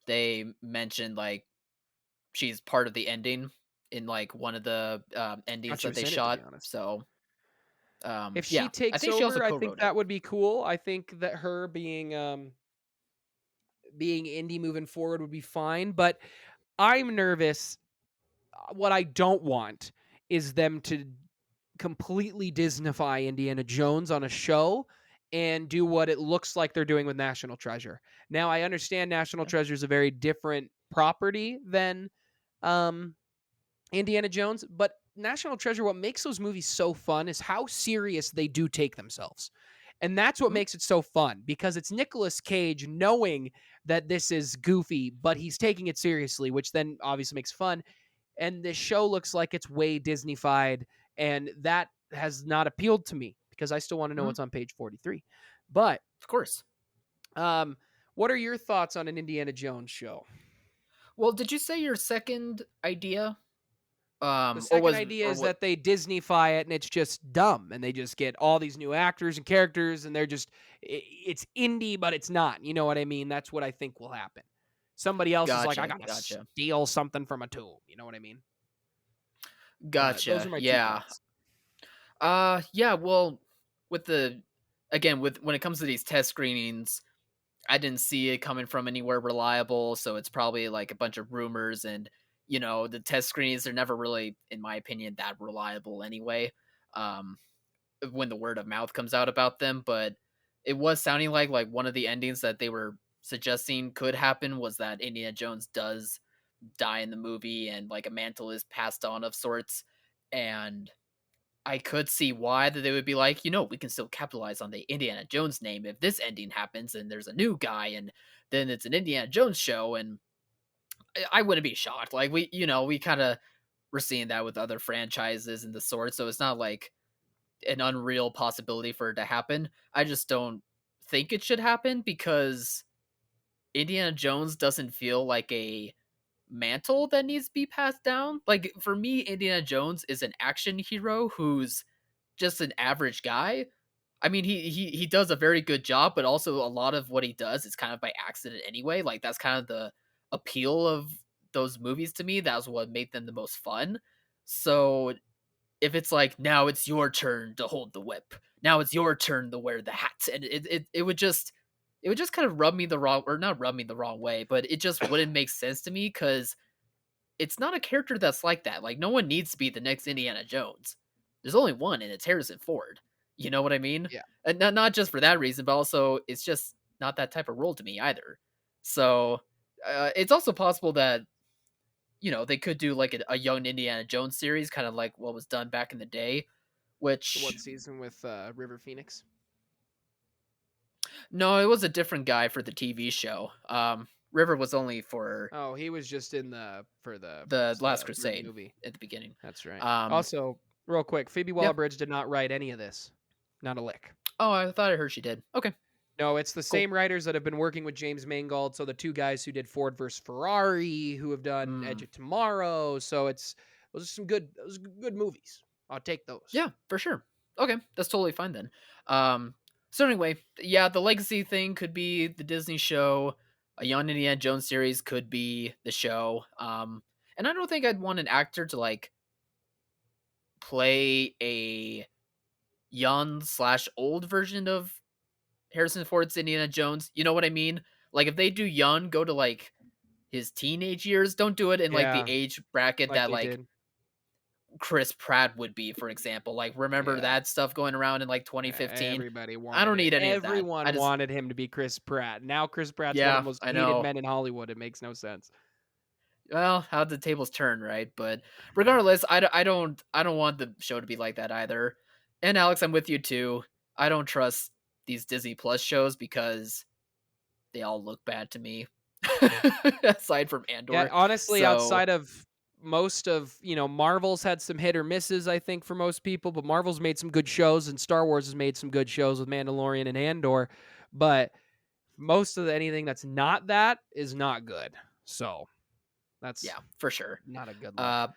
Speaker 2: they mentioned, like, she's part of the ending in, like, one of the,
Speaker 1: Thought
Speaker 2: endings
Speaker 1: she
Speaker 2: that
Speaker 1: was
Speaker 2: they
Speaker 1: in it, to be
Speaker 2: shot,
Speaker 1: honest.
Speaker 2: so,
Speaker 1: If she
Speaker 2: yeah. I
Speaker 1: takes
Speaker 2: think she also
Speaker 1: over, I think
Speaker 2: co-wrote it.
Speaker 1: that would be cool. I think that her being indie moving forward would be fine, but I'm nervous. What I don't want is them to completely Disneyfy Indiana Jones on a show and do what it looks like they're doing with National Treasure. Now, I understand National
Speaker 2: Yeah.
Speaker 1: Treasure is a very different property than um, Indiana Jones, but National Treasure, what makes those movies so fun is how serious they do take themselves. And that's what
Speaker 2: Mhm.
Speaker 1: makes it so fun because it's Nicolas Cage knowing that this is goofy, but he's taking it seriously, which then obviously makes fun. And this show looks like it's way Disneyfied, and that has not appealed to me because I still want to know
Speaker 2: Mhm.
Speaker 1: what's on page 43. But
Speaker 2: Of course.
Speaker 1: um, what are your thoughts on an Indiana Jones show?
Speaker 2: Well, did you say your second idea?
Speaker 1: The
Speaker 2: Or
Speaker 1: second
Speaker 2: was
Speaker 1: idea
Speaker 2: or
Speaker 1: is
Speaker 2: what
Speaker 1: that they Disneyfy it and it's just dumb and they just get all these new actors and characters and they're just it's indie but it's not. You know what I mean? That's what I think will happen. Somebody else is like, I
Speaker 2: Gotcha,
Speaker 1: gotta
Speaker 2: gotcha.
Speaker 1: steal something from a tomb. You know what I mean? But those are
Speaker 2: Gotcha,
Speaker 1: my two
Speaker 2: yeah.
Speaker 1: thoughts.
Speaker 2: Yeah, well, with the again, with when it comes to these test screenings, I didn't see it coming from anywhere reliable, so it's probably like a bunch of rumors and the test screenings are never really, in my opinion, that reliable anyway. Um, when the word of mouth comes out about them, but it was sounding like one of the endings that they were suggesting could happen was that Indiana Jones does die in the movie and like a mantle is passed on of sorts. And I could see why that they would be like, we can still capitalize on the Indiana Jones name if this ending happens and there's a new guy and then it's an Indiana Jones show. And I wouldn't be shocked. Like we kind of were seeing that with other franchises and the sort. So it's not like an unreal possibility for it to happen. I just don't think it should happen because Indiana Jones doesn't feel like a mantle that needs to be passed down. Like for me, Indiana Jones is an action hero who's just an average guy. I mean, he does a very good job, but also a lot of what he does is kind of by accident anyway. Like that's kind of the appeal of those movies to me. That's what made them the most fun. So if it's like now it's your turn to hold the whip, now it's your turn to wear the hat, and it would just kind of rub me the wrong, or not rub me the wrong way, but it just wouldn't make sense to me because it's not a character that's like that. Like no one needs to be the next Indiana Jones. There's only one, and it's Harrison Ford. You know what I mean?
Speaker 1: Yeah.
Speaker 2: And not just for that reason, but also it's just not that type of role to me either. So it's also possible that they could do like a young Indiana Jones series, kind of like what was done back in the day.
Speaker 1: The one
Speaker 2: Which
Speaker 1: season with River Phoenix.
Speaker 2: no, it was a different guy for the TV show. River was only for
Speaker 1: Oh, he was just in the for
Speaker 2: the Last
Speaker 1: for the
Speaker 2: Crusade
Speaker 1: movie.
Speaker 2: at the beginning.
Speaker 1: That's right.
Speaker 2: Um,
Speaker 1: Also, real quick, Phoebe
Speaker 2: yeah.
Speaker 1: Waller-Bridge did not write any of this. Not a lick.
Speaker 2: Oh, I thought I heard she did. Okay,
Speaker 1: No, it's the
Speaker 2: cool.
Speaker 1: same writers that have been working with James Mangold. So the two guys who did Ford versus Ferrari, who have done Edge
Speaker 2: Mm,
Speaker 1: of Tomorrow. So those are good movies. I'll take those.
Speaker 2: yeah, for sure. Okay, that's totally fine then. Um, so anyway, yeah, the legacy thing could be the Disney show. A young Indiana Jones series could be the show. And I don't think I'd want an actor to like play a young slash old version of Harrison Ford's Indiana Jones. You know what I mean? Like if they do young, go to like his teenage years. Don't do it in like the
Speaker 1: Yeah,
Speaker 2: age bracket
Speaker 1: like
Speaker 2: that
Speaker 1: they
Speaker 2: like
Speaker 1: did.
Speaker 2: Chris Pratt would be, for example. Like remember
Speaker 1: Yeah.
Speaker 2: that stuff going around in like 2015?
Speaker 1: Everybody
Speaker 2: I
Speaker 1: wanted
Speaker 2: don't
Speaker 1: it.
Speaker 2: need any of that. I
Speaker 1: Everyone
Speaker 2: just
Speaker 1: wanted him to be Chris Pratt. Now Chris Pratt's one of the
Speaker 2: yeah,
Speaker 1: most
Speaker 2: I
Speaker 1: hated
Speaker 2: know.
Speaker 1: men in Hollywood. It makes no sense.
Speaker 2: Well, how the tables turn, right? But regardless, I don't want the show to be like that either. And Alex, I'm with you too. I don't trust these Disney Plus shows because they all look bad to me. Aside from
Speaker 1: Yeah,
Speaker 2: Andor.
Speaker 1: honestly,
Speaker 2: So,
Speaker 1: outside of most of, Marvel's had some hit or misses, I think, for most people, but Marvel's made some good shows and Star Wars has made some good shows with Mandalorian and Andor, but most of anything that's not that is not good. So, that's
Speaker 2: yeah, for sure.
Speaker 1: not a good look.
Speaker 2: Uh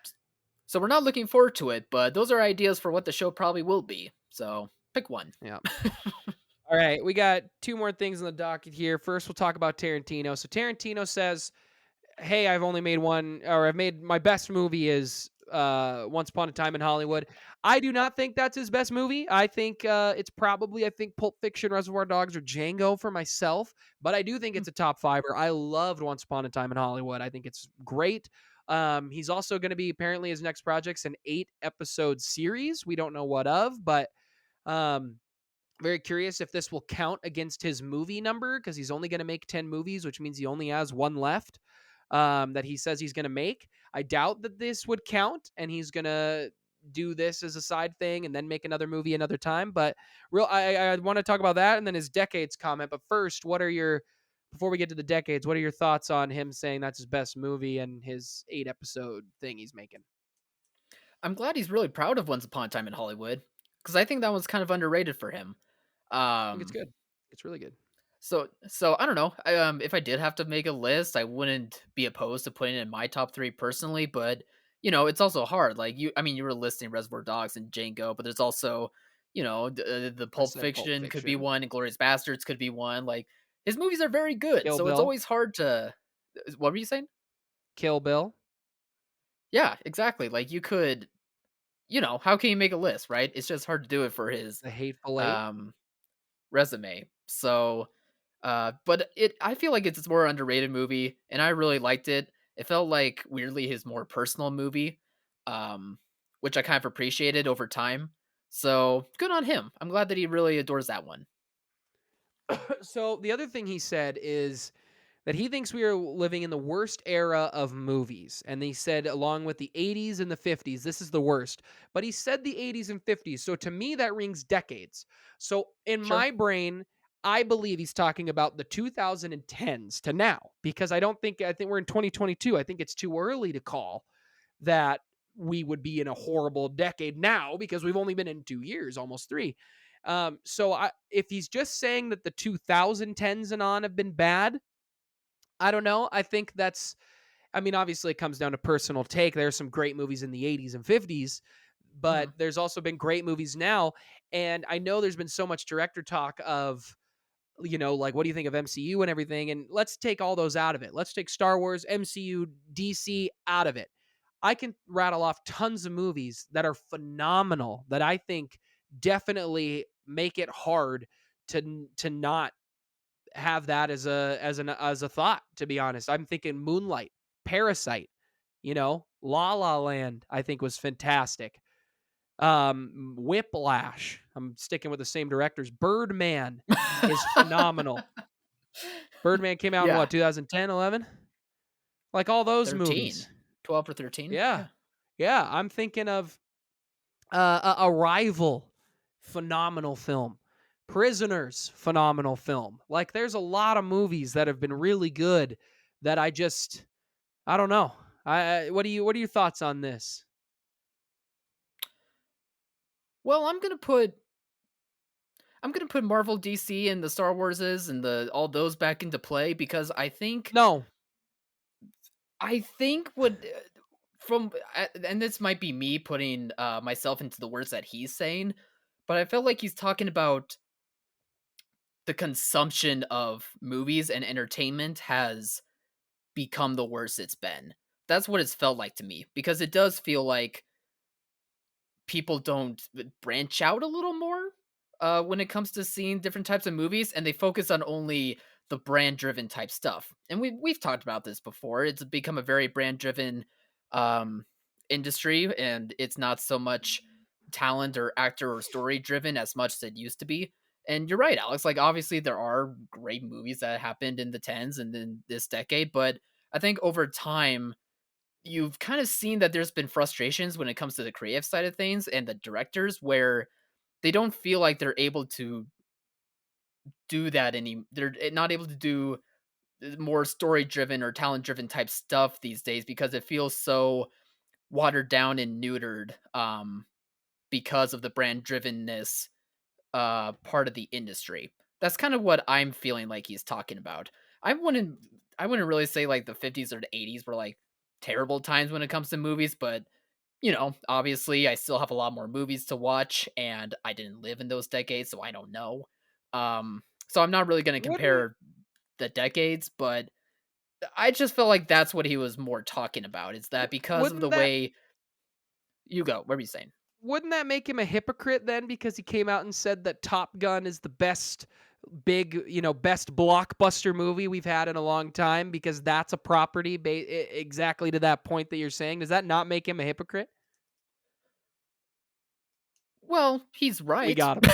Speaker 2: so we're not looking forward to it, but those are ideas for what the show probably will be. So, pick one.
Speaker 1: Yeah. All right, we got two more things on the docket here. First, we'll talk about Tarantino. So Tarantino says, hey, I've only made one, or I've made my best movie is Once Upon a Time in Hollywood. I do not think that's his best movie. I think it's probably, I think Pulp Fiction, Reservoir Dogs, or Django for myself. But I do think
Speaker 2: Mm,
Speaker 1: it's a top fiver. I loved Once Upon a Time in Hollywood. I think it's great. He's also going to be, apparently his next project's an 8-episode series. We don't know what of, but um, very curious if this will count against his movie number because he's only going to make 10 movies, which means he only has one left that he says he's going to make. I doubt that this would count and he's going to do this as a side thing and then make another movie another time. But I want to talk about that and then his decades comment. But first, before we get to the decades, what are your thoughts on him saying that's his best movie and his 8-episode thing he's making?
Speaker 2: I'm glad he's really proud of Once Upon a Time in Hollywood because I think that was kind of underrated for him.
Speaker 1: I think it's
Speaker 2: Um
Speaker 1: good. It's really good.
Speaker 2: so I don't know. If I did have to make a list, I wouldn't be opposed to putting it in my top 3 personally, but it's also hard. Like you were listing Reservoir Dogs and Django, but there's also, the
Speaker 1: I
Speaker 2: Pulp
Speaker 1: said Pulp
Speaker 2: Fiction could be
Speaker 1: Fiction,
Speaker 2: one, and Glorious Bastards could be one. Like his movies are very good,
Speaker 1: Kill
Speaker 2: so it's
Speaker 1: Bill,
Speaker 2: always hard to. What were you saying?
Speaker 1: Kill Bill,
Speaker 2: Yeah, exactly. Like you could, how can you make a list, right? It's just hard to do it for his
Speaker 1: The Hateful Eight.
Speaker 2: um resume. So But I feel like it's a more underrated movie, and I really liked it. It felt like weirdly his more personal movie, um, which I kind of appreciated over time. So good on him. I'm glad that he really adores that one.
Speaker 1: So the other thing he said is that he thinks we are living in the worst era of movies. And he said, along with the 80s and the 50s, this is the worst. But he said the 80s and 50s. So to me, that rings decades. So in
Speaker 2: Sure.
Speaker 1: my brain, I believe he's talking about the 2010s to now, because I think we're in 2022. I think it's too early to call that we would be in a horrible decade now because we've only been in 2 years, almost three. If he's just saying that the 2010s and on have been bad, I don't know. I think that's, I mean, obviously it comes down to personal take. There's some great movies in the 80s and 50s, but
Speaker 2: Mhm.
Speaker 1: there's also been great movies now. And I know there's been so much director talk of, like, what do you think of MCU and everything? And let's take all those out of it. Let's take Star Wars, MCU, DC out of it. I can rattle off tons of movies that are phenomenal that I think definitely make it hard to not have that as a thought, to be honest. I'm thinking Moonlight, Parasite, La La Land, I think was fantastic. Whiplash. I'm sticking with the same directors. Birdman is phenomenal. Birdman came out in
Speaker 2: Yeah,
Speaker 1: what, 2010, 11? Like all those
Speaker 2: 13,
Speaker 1: movies.
Speaker 2: 12 or 13.
Speaker 1: Yeah.
Speaker 2: Yeah.
Speaker 1: Yeah, I'm thinking of Arrival, phenomenal film. Prisoners, phenomenal film. Like there's a lot of movies that have been really good that I don't know. What are your thoughts on this?
Speaker 2: Well, I'm gonna put Marvel, DC, and the Star Warses and the all those back into play because
Speaker 1: No.
Speaker 2: I think what from and this might be me putting myself into the words that he's saying, but I felt like he's talking about the consumption of movies and entertainment has become the worst it's been. That's what it's felt like to me because it does feel like people don't branch out a little more when it comes to seeing different types of movies, and they focus on only the brand driven type stuff. And we've talked about this before. It's become a very brand driven um, industry, and it's not so much talent or actor or story driven as much as it used to be. And you're right, Alex. Like obviously there are great movies that happened in the tens and in this decade, but I think over time you've kind of seen that there's been frustrations when it comes to the creative side of things and the directors where they don't feel like they're able to do that they're not able to do more story driven or talent driven type stuff these days because it feels so watered down and neutered because of the brand drivenness part of the industry. That's kind of what I'm feeling like he's talking about. I wouldn't I wouldn't really say like the 50s or the 80s were like terrible times when it comes to movies, but obviously I still have a lot more movies to watch and I didn't live in those decades, so I don't know. So I'm not really going to
Speaker 1: Wouldn't
Speaker 2: compare the decades, but I just felt like that's what he was more talking about. Is that because of the
Speaker 1: wouldn't that
Speaker 2: way you go? What were you saying?
Speaker 1: wouldn't that make him a hypocrite then, because he came out and said that Top Gun is the best best blockbuster movie we've had in a long time, because that's a property exactly to that point that you're saying? Does that not make him a hypocrite?
Speaker 2: Well, he's
Speaker 1: We
Speaker 2: right.
Speaker 1: got him.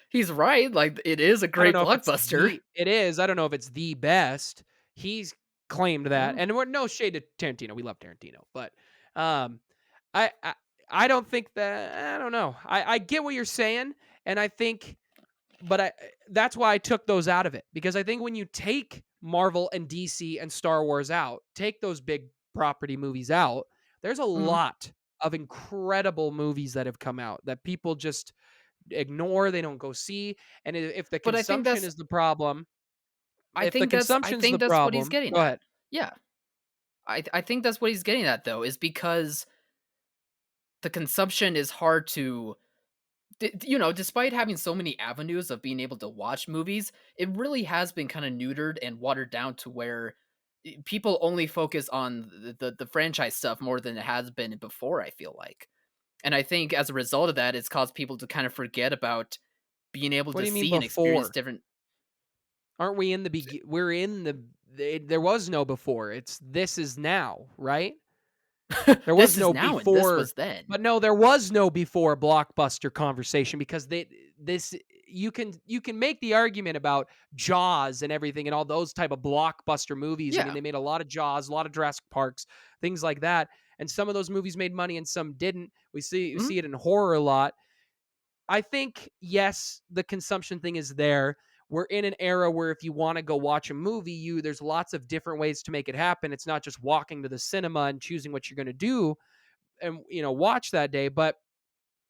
Speaker 2: He's right. Like it is a
Speaker 1: I don't
Speaker 2: great
Speaker 1: know if it's
Speaker 2: blockbuster.
Speaker 1: it is. I don't know if it's the best. He's claimed that,
Speaker 2: Mm,
Speaker 1: and we're no shade to Tarantino. We love Tarantino, but um, I, I I don't think that. I don't know. I get what you're saying, and I think, but that's why I took those out of it, because I think when you take Marvel and DC and Star Wars out, take those big property movies out, there's a
Speaker 2: mm.
Speaker 1: lot of incredible movies that have come out that people just ignore, they don't go see. And if the
Speaker 2: But
Speaker 1: consumption is the problem, if the
Speaker 2: I
Speaker 1: consumption's the
Speaker 2: think that's what he's
Speaker 1: problem,
Speaker 2: getting
Speaker 1: go
Speaker 2: at.
Speaker 1: ahead.
Speaker 2: Yeah. I think that's what he's getting at though, is because the consumption is hard to despite having so many avenues of being able to watch movies, it really has been kind of neutered and watered down to where people only focus on the franchise stuff more than it has been before, I feel like. And I think as a result of that, it's caused people to kind of forget about being able
Speaker 1: What
Speaker 2: to
Speaker 1: do you mean
Speaker 2: see and experience
Speaker 1: before?
Speaker 2: different.
Speaker 1: Aren't we in the we're in there was no before. It's this is now, right? There was
Speaker 2: This is
Speaker 1: no
Speaker 2: now and this
Speaker 1: before,
Speaker 2: was then.
Speaker 1: but no, there was no before blockbuster conversation because this you can make the argument about Jaws and everything and all those type of blockbuster movies. I mean,
Speaker 2: Yeah.
Speaker 1: they made a lot of Jaws, a lot of Jurassic Parks, things like that, and some of those movies made money and some didn't. We
Speaker 2: Mhm.
Speaker 1: see it in horror a lot. I think, yes, the consumption thing is there. We're in an era where if you want to go watch a movie, there's lots of different ways to make it happen. It's not just walking to the cinema and choosing what you're going to do and watch that day. But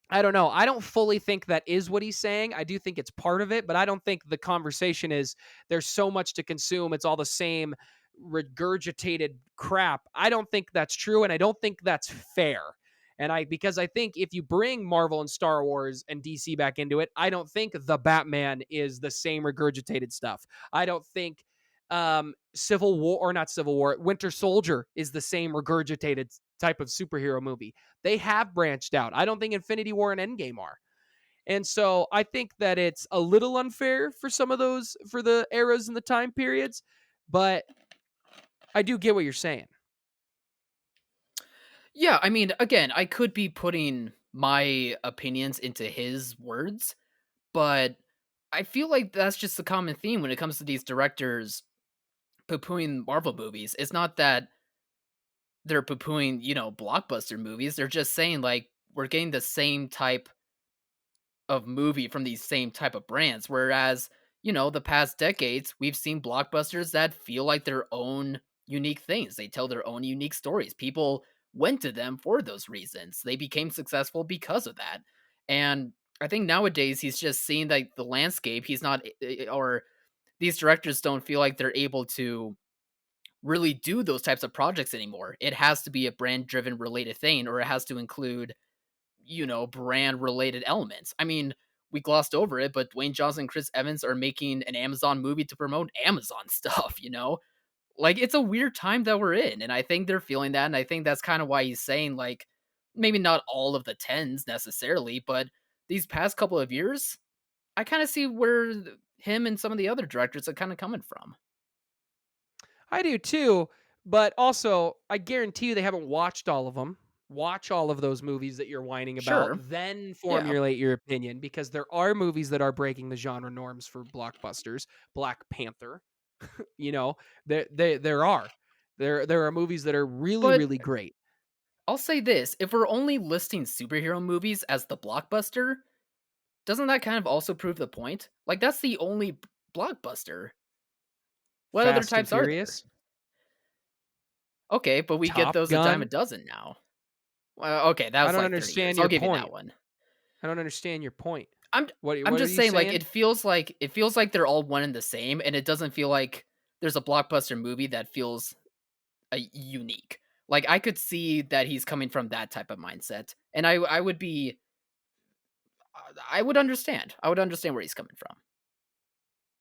Speaker 1: I don't know. I don't fully think that is what he's saying. I do think it's part of it, but I don't think the conversation is there's so much to consume. It's all the same regurgitated crap. I don't think that's true, and I don't think that's fair. Because I think if you bring Marvel and Star Wars and DC back into it, I don't think the Batman is the same regurgitated stuff. I don't think Civil War or not Civil War, Winter Soldier is the same regurgitated type of superhero movie. They have branched out. I don't think Infinity War and Endgame are. And so I think that it's a little unfair for some of those for the eras and the time periods, but I do get what you're saying.
Speaker 2: Yeah, I mean, again, I could be putting my opinions into his words, but I feel like that's just the common theme when it comes to these directors poo-pooing Marvel movies. It's not that they're poo-pooing, blockbuster movies. They're just saying like we're getting the same type of movie from these same type of brands. Whereas, the past decades, we've seen blockbusters that feel like their own unique things. They tell their own unique stories. People went to them for those reasons. They became successful because of that. And I think nowadays he's just seeing like the landscape. He's not, or these directors don't feel like they're able to really do those types of projects anymore. It has to be a brand driven related thing, or it has to include brand related elements. I mean, we glossed over it, but Dwayne Johnson and Chris Evans are making an Amazon movie to promote Amazon stuff. Like it's a weird time that we're in, and I think they're feeling that, and I think that's kind of why he's saying like maybe not all of the tens necessarily, but these past couple of years, I kind of see where him and some of the other directors are kind of coming from.
Speaker 1: I do too, but also I guarantee you they haven't watched all of them. Watch all of those movies that you're whining about,
Speaker 2: Sure.
Speaker 1: then
Speaker 2: Yeah.
Speaker 1: formulate your opinion because there are movies that are breaking the genre norms for blockbusters. Black Panther, you know, there are. There are movies that are really
Speaker 2: But
Speaker 1: really great.
Speaker 2: I'll say this, if we're only listing superhero movies as the blockbuster, doesn't that kind of also prove the point? Like, that's the only blockbuster. What other
Speaker 1: Fast and
Speaker 2: types are there?
Speaker 1: Furious,
Speaker 2: Okay, but we get
Speaker 1: Top
Speaker 2: those a dime a
Speaker 1: Gun.
Speaker 2: dozen now. Well, okay, that
Speaker 1: I
Speaker 2: was
Speaker 1: don't
Speaker 2: like 30 years.
Speaker 1: understand
Speaker 2: I'll
Speaker 1: your
Speaker 2: give you that
Speaker 1: point.
Speaker 2: one.
Speaker 1: I don't understand your point.
Speaker 2: I'm I'm
Speaker 1: What are
Speaker 2: just
Speaker 1: you
Speaker 2: saying like
Speaker 1: saying?
Speaker 2: it feels like they're all one and the same, and it doesn't feel like there's a blockbuster movie that feels unique. Like I could see that he's coming from that type of mindset, and I would be I would understand. I would understand where he's coming from.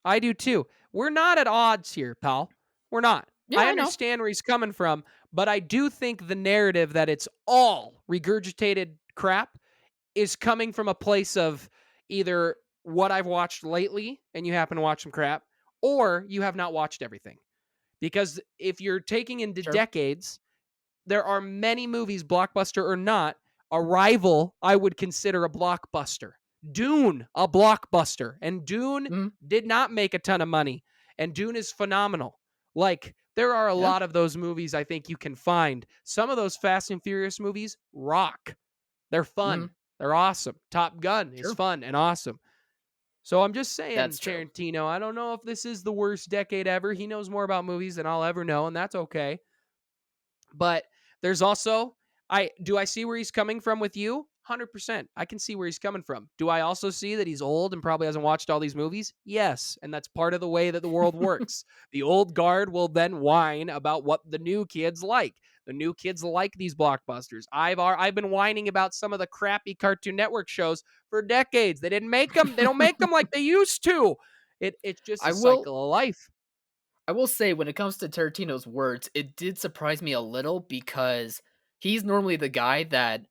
Speaker 1: I do too. We're not at odds here, pal. We're not.
Speaker 2: Yeah,
Speaker 1: I
Speaker 2: I know.
Speaker 1: understand where he's coming from, but I do think the narrative that it's all regurgitated crap is coming from a place of either what I've watched lately and you happen to watch some crap, or you have not watched everything. Because if you're taking into
Speaker 2: Sure.
Speaker 1: decades, there are many movies, blockbuster or not. Arrival, I would consider a blockbuster. Dune, a blockbuster. And Dune
Speaker 2: Mhm.
Speaker 1: did not make a ton of money. And Dune is phenomenal. Like, there are a
Speaker 2: Yeah.
Speaker 1: lot of those movies I think you can find. Some of those Fast and Furious movies rock. They're
Speaker 2: Mhm.
Speaker 1: fun. They're awesome. Top Gun is
Speaker 2: Sure.
Speaker 1: fun and awesome. So I'm just saying,
Speaker 2: That's true.
Speaker 1: Tarantino, I don't know if this is the worst decade ever. He knows more about movies than I'll ever know, and that's okay. But there's also I see where he's coming from with you? 100%. I can see where he's coming from. Do I also see that he's old and probably hasn't watched all these movies? Yes, and that's part of the way that the world works. The old guard will then whine about what the new kids like. The new kids like these blockbusters. I've been whining about some of the crappy Cartoon Network shows for decades. They didn't make them. They don't make them like they used to. It's just a
Speaker 2: I will
Speaker 1: cycle of life.
Speaker 2: I will say when it comes to Tarantino's words, it did surprise me a little because he's normally the guy that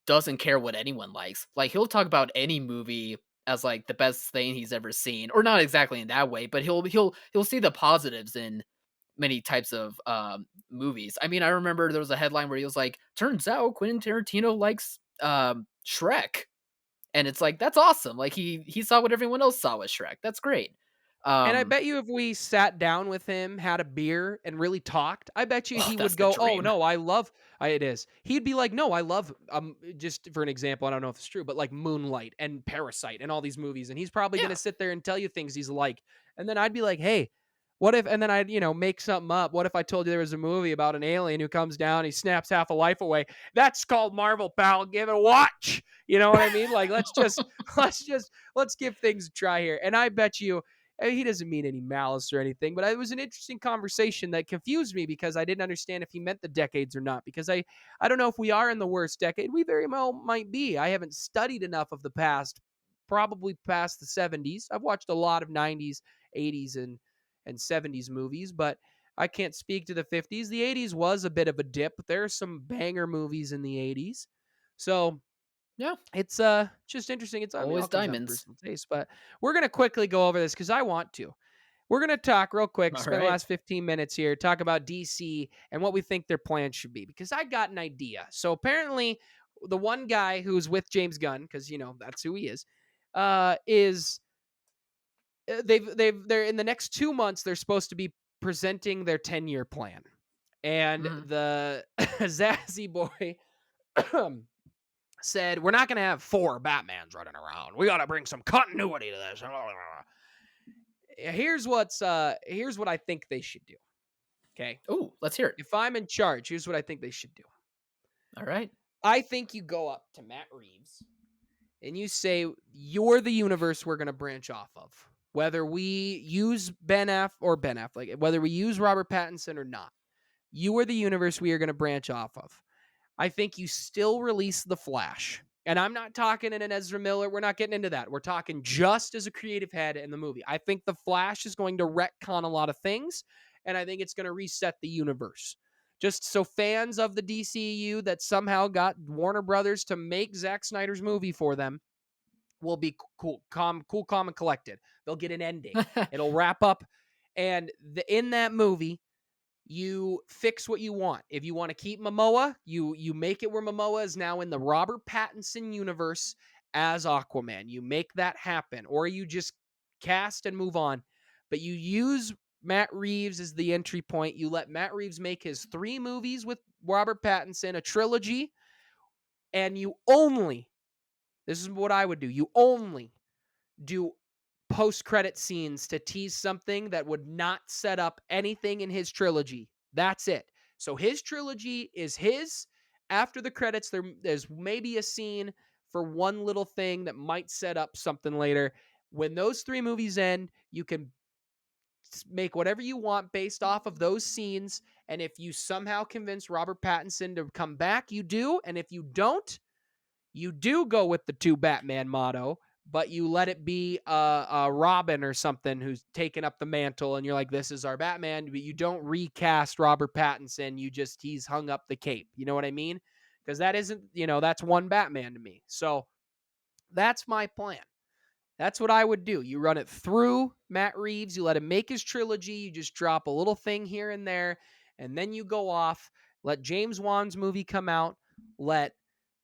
Speaker 2: doesn't care what anyone likes. Like he'll talk about any movie as like the best thing he's ever seen, or not exactly in that way, but he'll see the positives in many types of movies. I mean, I remember there was a headline where he was like, "Turns out Quentin Tarantino likes Shrek," and it's like that's awesome. Like he saw what everyone else saw with Shrek. That's great.
Speaker 1: And I
Speaker 2: Um,
Speaker 1: bet you if we sat down with him, had a beer, and really talked, I bet you
Speaker 2: oh,
Speaker 1: he
Speaker 2: that's
Speaker 1: would
Speaker 2: the
Speaker 1: go, "Oh
Speaker 2: dream.
Speaker 1: no, I love it is." He'd be like, "No, I love." Just for an example, I don't know if it's true, but like Moonlight and Parasite and all these movies, and he's probably gonna
Speaker 2: Yeah.
Speaker 1: sit there and tell you things he's like, and then I'd be like, "Hey, what if?" And then I'd make something up. What if I told you there was a movie about an alien who comes down, he snaps half a life away? That's called Marvel, pal. Give it a watch. You know what I mean? Like, let's give things a try here. And I bet you he doesn't mean any malice or anything, but it was an interesting conversation that confused me because I didn't understand if he meant the decades or not. Because I don't know if we are in the worst decade. We very well might be. I haven't studied enough of the past, probably past the 70s. I've watched a lot of 90s, 80s, and 70s movies, but I can't speak to the 50s. The 80s was a bit of a dip. There are some banger movies in the 80s. So
Speaker 2: Yeah.
Speaker 1: it's just interesting. It's, I mean, it all
Speaker 2: Always
Speaker 1: comes down to
Speaker 2: diamonds.
Speaker 1: personal taste, but we're gonna quickly go over this because I want to. We're gonna talk real quick,
Speaker 2: All
Speaker 1: spend the
Speaker 2: right.
Speaker 1: last 15 minutes here, talk about DC and what we think their plan should be. Because I got an idea. So apparently, the one guy who's with James Gunn, because that's who he is they're in the next 2 months. They're supposed to be presenting their 10-year plan, and
Speaker 2: Mhm.
Speaker 1: the Zazzy boy said, "We're not going to have four Batmans running around. We got to bring some continuity to this." Here's what I think they should do. Okay,
Speaker 2: Ooh, let's hear it.
Speaker 1: if I'm in charge, here's what I think they should do.
Speaker 2: All right.
Speaker 1: I think you go up to Matt Reeves and you say, "You're the universe we're going to branch off of. Whether we use Ben Affleck, whether we use Robert Pattinson or not, you are the universe we are going to branch off of." I think you still release The Flash. And I'm not talking in an Ezra Miller. We're not getting into that. We're talking just as a creative head in the movie. I think The Flash is going to retcon a lot of things, and I think it's going to reset the universe. Just so fans of the DCU that somehow got Warner Brothers to make Zack Snyder's movie for them will be cool, calm, and collected. They'll get an ending. It'll wrap up. And in that movie, you fix what you want. If you want to keep Momoa, you make it where Momoa is now in the Robert Pattinson universe as Aquaman. You make that happen, or you just cast and move on. But you use Matt Reeves as the entry point. You let Matt Reeves make his 3 movies with Robert Pattinson, a trilogy, and you only, this is what I would do, you only do post-credit scenes to tease something that would not set up anything in his trilogy. That's it. So his trilogy is his. After the credits, there's maybe a scene for one little thing that might set up something later. When those 3 movies end, you can make whatever you want based off of those scenes. And if you somehow convince Robert Pattinson to come back, you do. And if you don't, you do go with the 2 Batman motto, but you let it be a Robin or something who's taken up the mantle, and you're like, "This is our Batman," but you don't recast Robert Pattinson. He's hung up the cape. You know what I mean? Because that isn't, that's one Batman to me. So that's my plan. That's what I would do. You run it through Matt Reeves. You let him make his trilogy. You just drop a little thing here and there, and then you go off. Let James Wan's movie come out. Let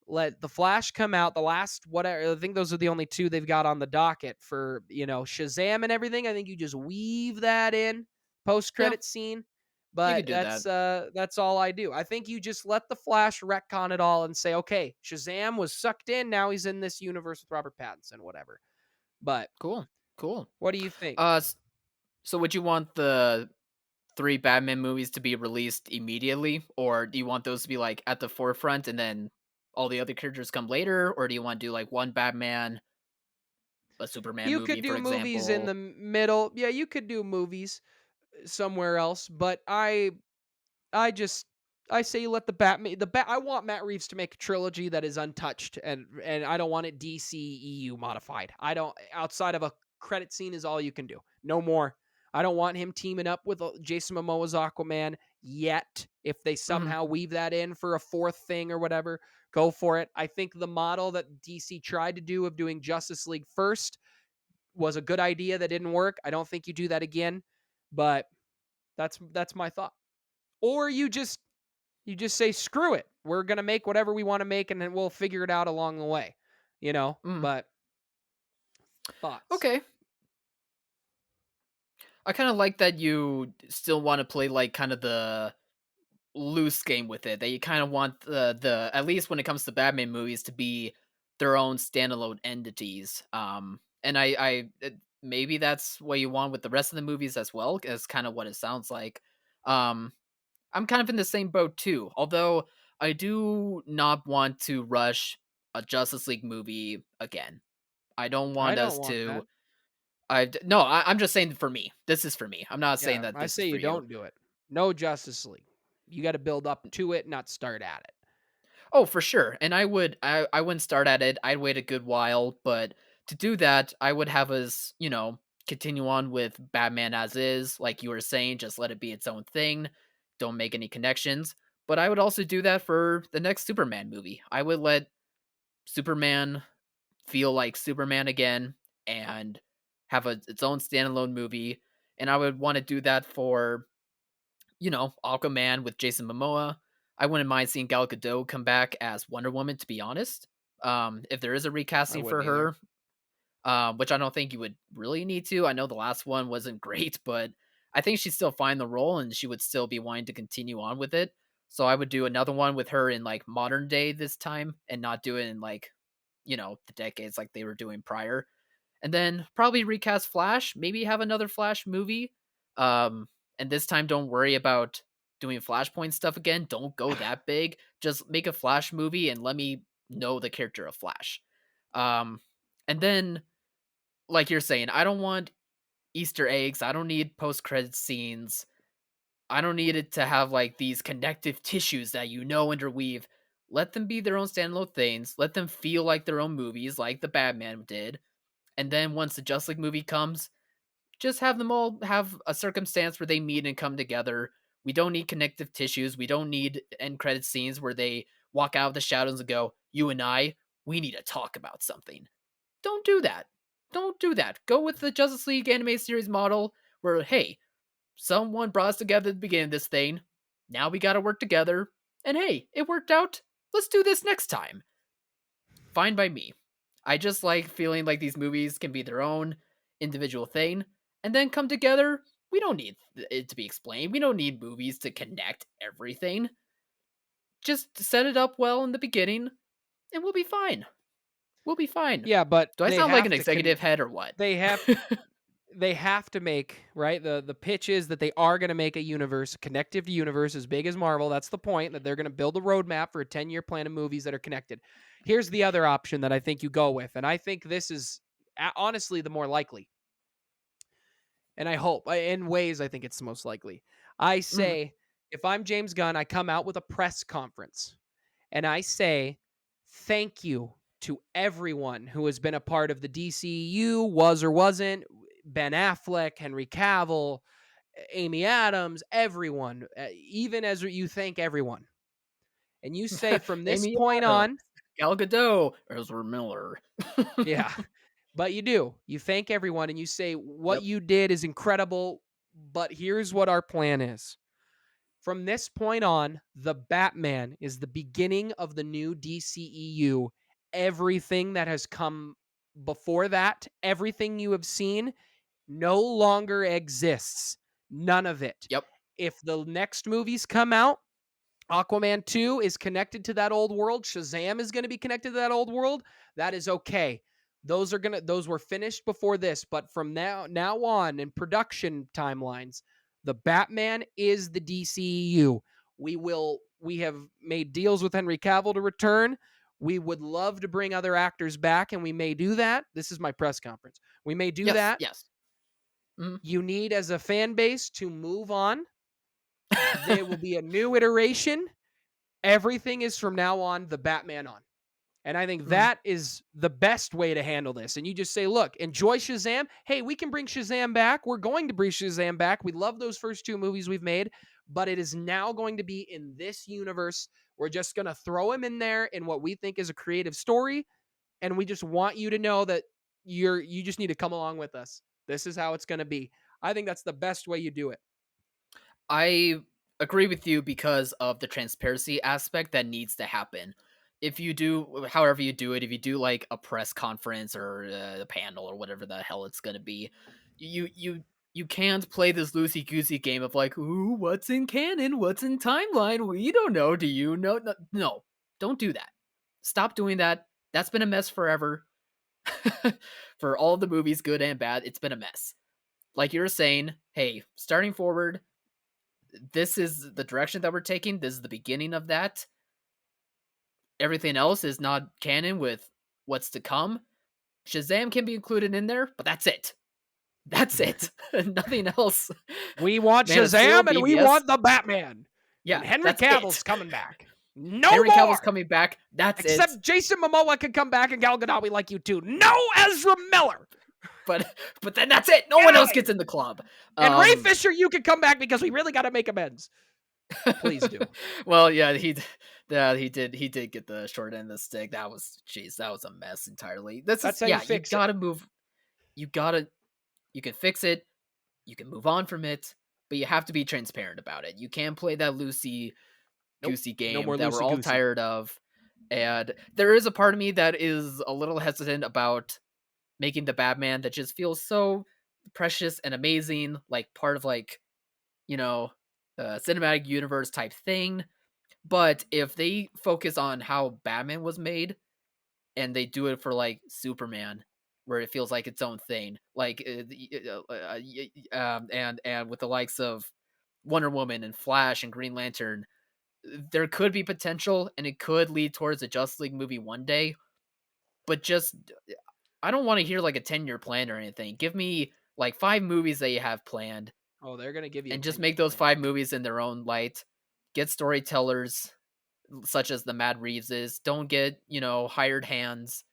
Speaker 1: The Flash come out. The last whatever. I think those are the only 2 they've got on the docket for Shazam and everything. I think you just weave that in post
Speaker 2: Yeah,
Speaker 1: credit scene.
Speaker 2: you
Speaker 1: But
Speaker 2: could do that.
Speaker 1: that's all I do. I think you just let the Flash retcon it all and say, okay, Shazam was sucked in. Now he's in this universe with Robert Pattinson, whatever. But
Speaker 2: Cool. Cool.
Speaker 1: what do you think?
Speaker 2: Uh, s- so would you want the 3 Batman movies to be released immediately, or do you want those to be like at the forefront and then all the other characters come later, or do you want to do like one Batman, a Superman
Speaker 1: You could
Speaker 2: movie, for
Speaker 1: do movies in
Speaker 2: example?
Speaker 1: the middle. Yeah, you could do movies somewhere else, but I just I say you let I want Matt Reeves to make a trilogy that is untouched, and I don't want it DCEU modified. I don't, outside of a credit scene is all you can do. No more. I don't want him teaming up with Jason Momoa's Aquaman. yet. If they
Speaker 2: Mhm.
Speaker 1: somehow weave that in for a fourth thing or whatever, go for it. I think the model that DC tried to do of doing Justice League first was a good idea that didn't work. I don't think you do that again, but that's my thought. Or you just say screw it. We're going to make whatever we want to make and then we'll figure it out along the way,
Speaker 2: Mhm.
Speaker 1: but thoughts.
Speaker 2: Okay. I kind of like that you still want to play like kind of the loose game with it. That you kind of want the at least when it comes to Batman movies to be their own standalone entities. And maybe that's what you want with the rest of the movies as well. Is kind of what it sounds like. Um, I'm kind of in the same boat too. Although I do not want to rush a Justice League movie again. I don't
Speaker 1: I
Speaker 2: want
Speaker 1: don't
Speaker 2: us
Speaker 1: want
Speaker 2: to.
Speaker 1: that.
Speaker 2: No, I'm just saying for me. This is for me. I'm not saying
Speaker 1: Yeah,
Speaker 2: that
Speaker 1: I
Speaker 2: this is
Speaker 1: say
Speaker 2: for
Speaker 1: you
Speaker 2: you.
Speaker 1: don't do it. No Justice League. You got to build up to it, not start at it.
Speaker 2: Oh, for sure. And I wouldn't start at it. I'd wait a good while, but to do that, I would have us, continue on with Batman as is, like you were saying, just let it be its own thing. Don't make any connections. But I would also do that for the next Superman movie. I would let Superman feel like Superman again and have its own standalone movie. And I would want to do that for Aquaman with Jason Momoa. I wouldn't mind seeing Gal Gadot come back as Wonder Woman, to be honest. If there is a
Speaker 1: I
Speaker 2: recasting for
Speaker 1: wouldn't either.
Speaker 2: her, which I don't think you would really need to. I know the last one wasn't great, but I think she'd still find the role and she would still be wanting to continue on with it. So I would do another one with her in like modern day this time and not do it in like, the decades like they were doing prior, and then probably recast Flash. Maybe have another Flash movie. Um, and this time, don't worry about doing Flashpoint stuff again. Don't go that big. Just make a Flash movie and let me know the character of Flash. Um, and then, like you're saying, I don't want Easter eggs. I don't need post credit scenes. I don't need it to have like these connective tissues that interweave. Let them be their own standalone things. Let them feel like their own movies, like the Batman did. And then once the Justice League movie comes, just have them all have a circumstance where they meet and come together. We don't need connective tissues. We don't need end credit scenes where they walk out of the shadows and go, "You and I, we need to talk about something." Don't do that. Don't do that. Go with the Justice League anime series model where, hey, someone brought us together at the beginning of this thing. Now we got to work together. And hey, it worked out. Let's do this next time. Fine by me. I just like feeling like these movies can be their own individual thing and then come together. We don't need it to be explained. We don't need movies to connect everything. Just set it up well in the beginning and we'll be fine. We'll be fine.
Speaker 1: Yeah, but
Speaker 2: Do I sound like an executive head or what?
Speaker 1: they have they have to make, right? The pitch is that they are going to make a universe, a connective universe as big as Marvel. That's the point, that they're going to build a roadmap for a 10-year plan of movies that are connected. Here's the other option that I think you go with, and I think this is honestly the more likely. And I hope, in ways, I think it's the most likely. I
Speaker 2: Mhm.
Speaker 1: say, if I'm James Gunn, I come out with a press conference and I say, thank you to everyone who has been a part of the DCU, was or wasn't, Ben Affleck, Henry Cavill, Amy Adams, everyone, even as you thank everyone. And you say from this
Speaker 2: Amy
Speaker 1: point
Speaker 2: Adams,
Speaker 1: on,
Speaker 2: Gal Gadot, Ezra Miller.
Speaker 1: yeah, but you do. You thank everyone and you say, what
Speaker 2: Yep.
Speaker 1: you did is incredible, but here's what our plan is. From this point on, the Batman is the beginning of the new DCEU. Everything that has come before that, everything you have seen, no longer exists. None of it.
Speaker 2: Yep.
Speaker 1: If the next movies come out, Aquaman 2 is connected to that old world, Shazam is going to be connected to that old world, that is okay. Those were finished before this, but from now on in production timelines, the Batman is the DCEU. We have made deals with Henry Cavill to return. We would love to bring other actors back, and we may do that. This is my press conference. We may do
Speaker 2: Yes.
Speaker 1: that.
Speaker 2: Yes. Mhm.
Speaker 1: You need, as a fan base, to move on. There will be a new iteration. Everything is from now on the Batman on. And I think
Speaker 2: Mhm.
Speaker 1: that is the best way to handle this. And you just say, look, enjoy Shazam. Hey, we can bring Shazam back. We're going to bring Shazam back. We love those first two movies we've made. but it is now going to be in this universe. We're just going to throw him in there in what we think is a creative story, and we just want you to know that you just need to come along with us. This is how it's going to be. I think that's the best way you do it.
Speaker 2: I agree with you because of the transparency aspect that needs to happen. If you do, however you do it, if you do like a press conference or a panel or whatever the hell it's gonna be, you can't play this loosey goosey game of like, ooh, what's in canon, what's in timeline? We don't know. Do you know? No, no, don't do that. Stop doing that. That's been a mess forever. For all the movies, good and bad, it's been a mess. Like you're saying, hey, starting forward, this is the direction that we're taking. This is the beginning of that. Everything else is not canon with what's to come. Shazam can be included in there, but that's it. That's it. Nothing else.
Speaker 1: We want
Speaker 2: Man of Steel,
Speaker 1: Shazam and we
Speaker 2: BVS.
Speaker 1: want the Batman.
Speaker 2: Yeah,
Speaker 1: And Henry
Speaker 2: that's
Speaker 1: Cavill's
Speaker 2: it.
Speaker 1: coming back. No
Speaker 2: Henry Cavill's
Speaker 1: more.
Speaker 2: coming back. That's it.
Speaker 1: Except Jason Momoa can come back and Gal Gadot, we like you too. No Ezra Miller.
Speaker 2: But then that's it. No
Speaker 1: Get
Speaker 2: one
Speaker 1: out
Speaker 2: else
Speaker 1: of
Speaker 2: gets
Speaker 1: here.
Speaker 2: in the club.
Speaker 1: And Ray Fisher, you can come back because we really got to make amends. Please do.
Speaker 2: Well, yeah, he did get the short end of the stick. That was a mess entirely.
Speaker 1: That's how you fix it.
Speaker 2: Gotta move. You can fix it. You can move on from it, but you have to be transparent about it. You can't play that loosey goosey game
Speaker 1: no more
Speaker 2: that we're all
Speaker 1: loosey-goosey.
Speaker 2: tired of. And there is a part of me that is a little hesitant about making the Batman that just feels so precious and amazing, like part of like, cinematic universe type thing. But if they focus on how Batman was made and they do it for like Superman, where it feels like its own thing, like and with the likes of Wonder Woman and Flash and Green Lantern, there could be potential and it could lead towards a Justice League movie one day. But just I don't want to hear like a 10-year plan or anything. Give me like 5 movies that you have planned.
Speaker 1: Oh, they're going to give you
Speaker 2: And
Speaker 1: a
Speaker 2: just
Speaker 1: 10-year
Speaker 2: make those
Speaker 1: plan.
Speaker 2: 5 movies in their own light. Get storytellers such as the Mad Reeveses. Don't get, hired hands.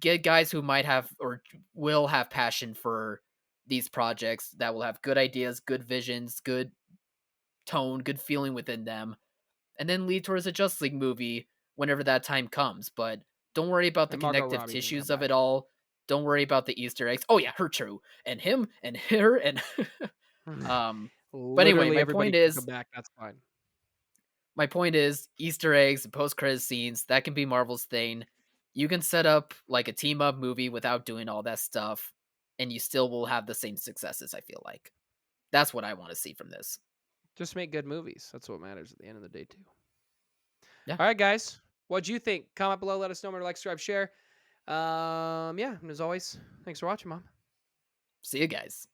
Speaker 2: Get guys who might have or will have passion for these projects that will have good ideas, good visions, good tone, good feeling within them, and then lead towards a Justice League movie whenever that time comes. But don't worry about the
Speaker 1: And Margot
Speaker 2: connective
Speaker 1: Robbie can
Speaker 2: tissues
Speaker 1: come
Speaker 2: of
Speaker 1: back.
Speaker 2: it all. Don't worry about the Easter eggs. Oh yeah, her true. And him and her and but anyway,
Speaker 1: Literally everybody can come back. That's fine.
Speaker 2: my point is Easter eggs and post credit scenes, that can be Marvel's thing. You can set up like a team up movie without doing all that stuff, and you still will have the same successes, I feel like. That's what I want to see from this.
Speaker 1: Just make good movies. That's what matters at the end of the day, too.
Speaker 2: Yeah.
Speaker 1: All right, guys. What'd you think? Comment below. Let us know. Remember to like, subscribe, share. Yeah. And as always, thanks for watching, Mom.
Speaker 2: See you guys.